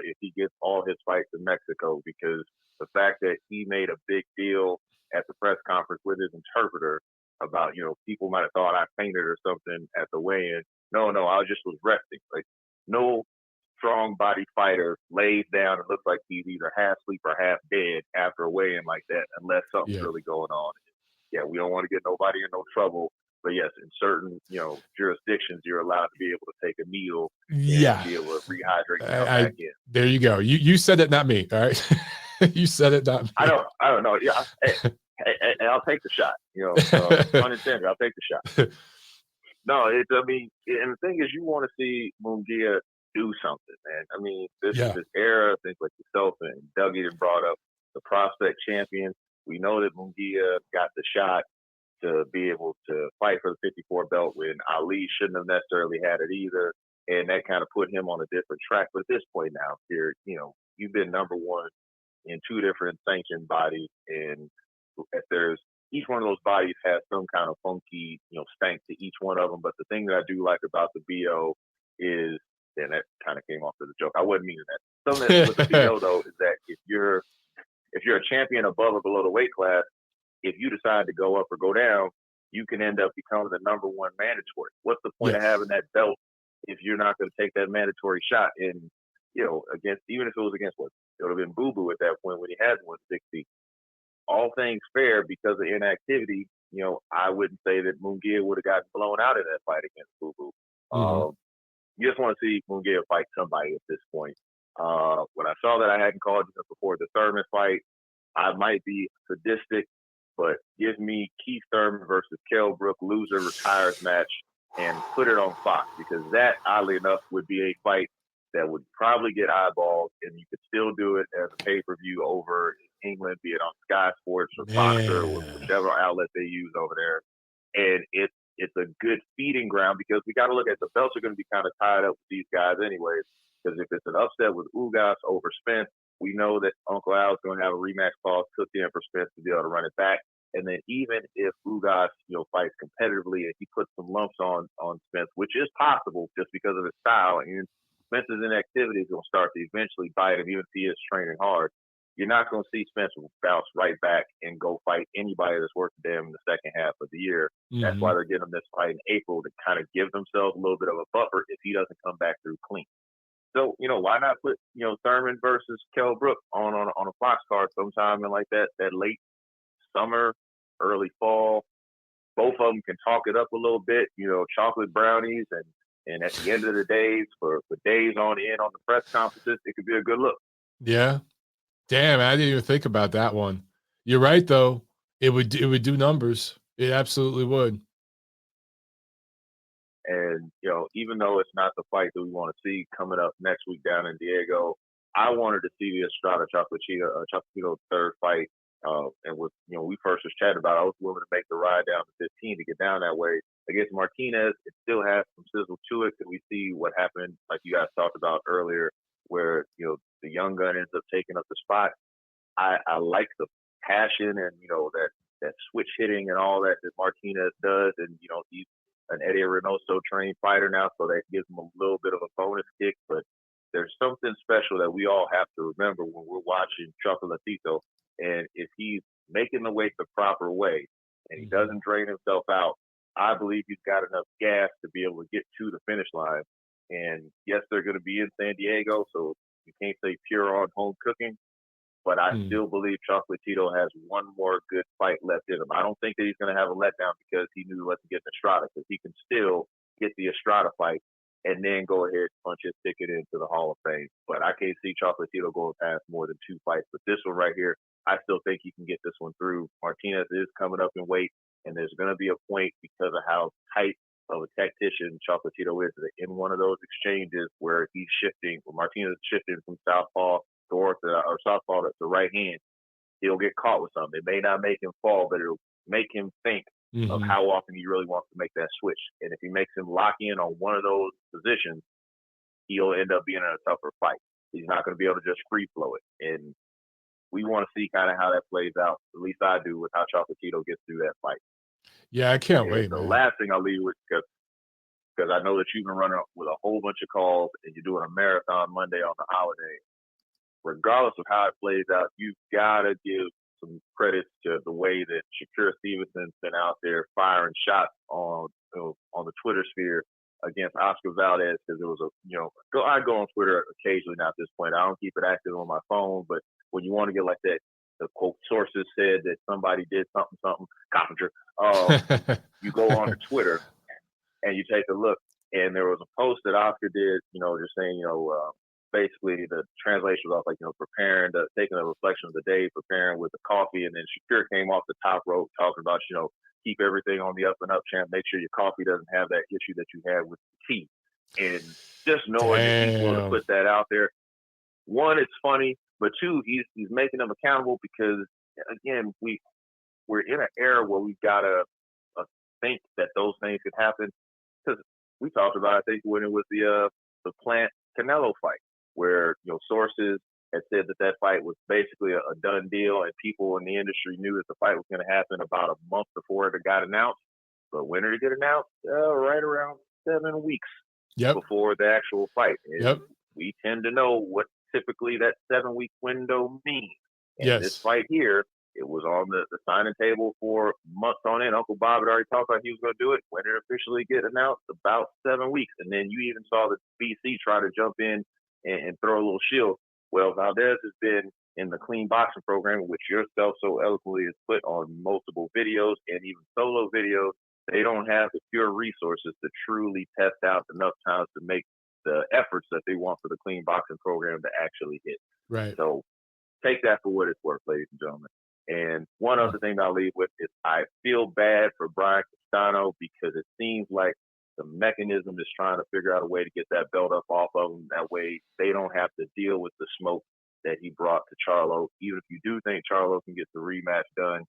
if he gets all his fights in Mexico, because the fact that he made a big deal at the press conference with his interpreter about, people might have thought I fainted or something at the weigh-in. No, I just was resting. Like, no strong body fighter lays down and looks like he's either half asleep or half dead after a weigh-in like that, unless something's really going on. Yeah, we don't want to get nobody in no trouble But yes, in certain, jurisdictions, you're allowed to be able to take a meal Yeah. and be able to rehydrate and come back in. There you go. You said it, not me. All right. You said it, not me. I don't know. Yeah. Hey, I'll take the shot. Pun intended. I'll take the shot. No, and the thing is, you want to see Munguia do something, man. I mean, this is his era. Things like yourself and Dougie had brought up the prospect champion. We know that Munguia got the shot to be able to fight for the 54 belt when Ali shouldn't have necessarily had it either. And that kind of put him on a different track. But at this point now, you've been number one in two different sanctioned bodies. And if there's each one of those bodies has some kind of funky, stank to each one of them. But the thing that I do like about the BO is, and that kind of came off as a joke. I wasn't meaning that. Something with the BO though is that if you're a champion above or below the weight class, if you decide to go up or go down, you can end up becoming the number one mandatory. What's the point of having that belt if you're not going to take that mandatory shot? And against, even if it was against it would have been Boo Boo at that point when he had 160. All things fair, because of inactivity, I wouldn't say that Munguia would have gotten blown out in that fight against Boo Boo. You just want to see Munguia fight somebody at this point. When I saw that I hadn't called you before the Thurman fight, I might be sadistic, but give me Keith Thurman versus Kell Brook loser retires match and put it on Fox, because that, oddly enough, would be a fight that would probably get eyeballs, and you could still do it as a pay-per-view over in England, be it on Sky Sports or Fox or whichever outlet they use over there. And it's a good feeding ground, because we got to look at the belts are going to be kind of tied up with these guys anyways, because if it's an upset with Ugas over Spence, we know that Uncle Al's going to have a rematch clause cooked in for Spence to be able to run it back. And then even if Ugas, fights competitively and he puts some lumps on Spence, which is possible just because of his style, and Spence's inactivity is going to start to eventually bite him, even if he is training hard. You're not going to see Spence bounce right back and go fight anybody that's worth a damn in the second half of the year. That's why they're getting him this fight in April, to kind of give themselves a little bit of a buffer if he doesn't come back through clean. So, why not put, Thurman versus Kell Brook on a Fox card sometime in like that late summer, early fall. Both of them can talk it up a little bit, chocolate brownies, and at the end of the days, for days on end on the press conferences, it could be a good look. Yeah. Damn, I didn't even think about that one. You're right, though. It would do numbers. It absolutely would. And, even though it's not the fight that we want to see coming up next week down in Diego, I wanted to see the Estrada Chocolatito third fight. And with, we first just chatted about it, I was willing to make the ride down to 15 to get down that way. Against Martinez, it still has some sizzle to it. Because we see what happened, like you guys talked about earlier, where, the young gun ends up taking up the spot. I like the passion and, that switch hitting and all that Martinez does. And, he's an Eddie Reynoso trained fighter now, so that gives him a little bit of a bonus kick. But there's something special that we all have to remember when we're watching Chocolatito. And if he's making the weight the proper way and he doesn't drain himself out, I believe he's got enough gas to be able to get to the finish line. And yes, they're going to be in San Diego, so you can't say pure on home cooking. But I still believe Chocolatito has one more good fight left in him. I don't think that he's going to have a letdown because he knew he wasn't getting Estrada, because he can still get the Estrada fight and then go ahead and punch his ticket into the Hall of Fame. But I can't see Chocolatito going past more than 2 fights. But this one right here, I still think he can get this one through. Martinez is coming up in weight, and there's going to be a point, because of how tight of a tactician Chocolatito is, that in one of those exchanges where he's shifting, where Martinez is shifting from southpaw to southpaw to right hand, he'll get caught with something. It may not make him fall, but it'll make him think of how often he really wants to make that switch. And if he makes him lock in on one of those positions, he'll end up being in a tougher fight. He's not going to be able to just free flow it. And we want to see kind of how that plays out. At least I do, with how Chocolatito gets through that fight. Yeah, I can't wait, the man. last thing I'll leave with, because I know that you've been running with a whole bunch of calls and you're doing a marathon Monday on the holiday. Regardless of how it plays out, you've got to give some credit to the way that Shakur Stevenson's been out there firing shots on the Twitter sphere against Oscar Valdez, because it was I go on Twitter occasionally now at this point. I don't keep it active on my phone, but when you want to get like that the quote sources said that somebody did something, Coppinger. You go on to Twitter and you take a look, and there was a post that Oscar did, just saying, basically the translation was like, taking a reflection of the day, preparing with the coffee, and then Shakir came off the top rope talking about, keep everything on the up and up, champ. Make sure your coffee doesn't have that issue that you had with the tea. And just knowing that he's going to put that out there, one, it's funny, but two, he's making them accountable because, again, we're in an era where we've got to think that those things could happen. Because we talked about, I think, when it was the Plant Canelo fight, where sources had said that fight was basically a done deal, and people in the industry knew that the fight was going to happen about a month before it got announced. But when did it get announced? Right around 7 weeks before the actual fight. And we tend to know what typically that 7-week window means. And this fight here, it was on the signing table for months on end. Uncle Bob had already talked about he was going to do it. When it officially get announced, about 7 weeks. And then you even saw the BC try to jump in and throw a little shield. Well, Valdez has been in the clean boxing program, which yourself so eloquently has put on multiple videos and even solo videos. They don't have the pure resources to truly test out enough times to make the efforts that they want for the clean boxing program to actually hit. Right. So take that for what it's worth, ladies and gentlemen. And one other thing I'll leave with is I feel bad for Brian Castano because it seems like the mechanism is trying to figure out a way to get that belt up off of him. That way they don't have to deal with the smoke that he brought to Charlo. Even if you do think Charlo can get the rematch done,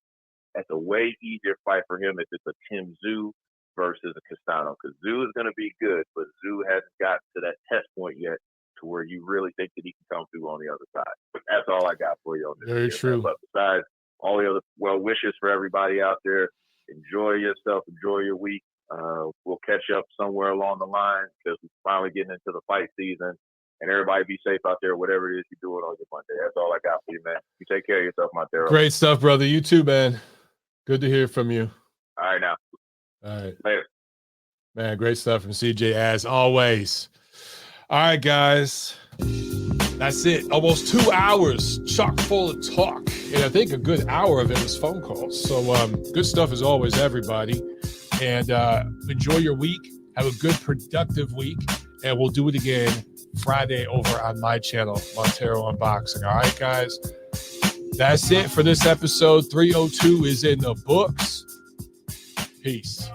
that's a way easier fight for him if it's a Tim Tszyu versus a Castano. Because Tszyu is going to be good, but Tszyu hasn't gotten to that test point yet to where you really think that he can come through on the other side. But that's all I got for you on this. Very true. But besides all the other well wishes for everybody out there, enjoy yourself, enjoy your week. We'll catch up somewhere along the line because we're finally getting into the fight season. And everybody be safe out there, whatever it is you're doing on your Monday. That's all I got for you, man. You take care of yourself, Montero. Great stuff, brother. You too, man. Good to hear from you. All right, now. All right. Later. Man, great stuff from CJ as always. All right, guys. That's it. Almost 2 hours chock full of talk. And I think a good hour of it was phone calls. So good stuff as always, everybody. And enjoy your week. Have a good, productive week. And we'll do it again Friday over on my channel, Montero Unboxing. All right, guys. That's it for this episode. 302 is in the books. Peace.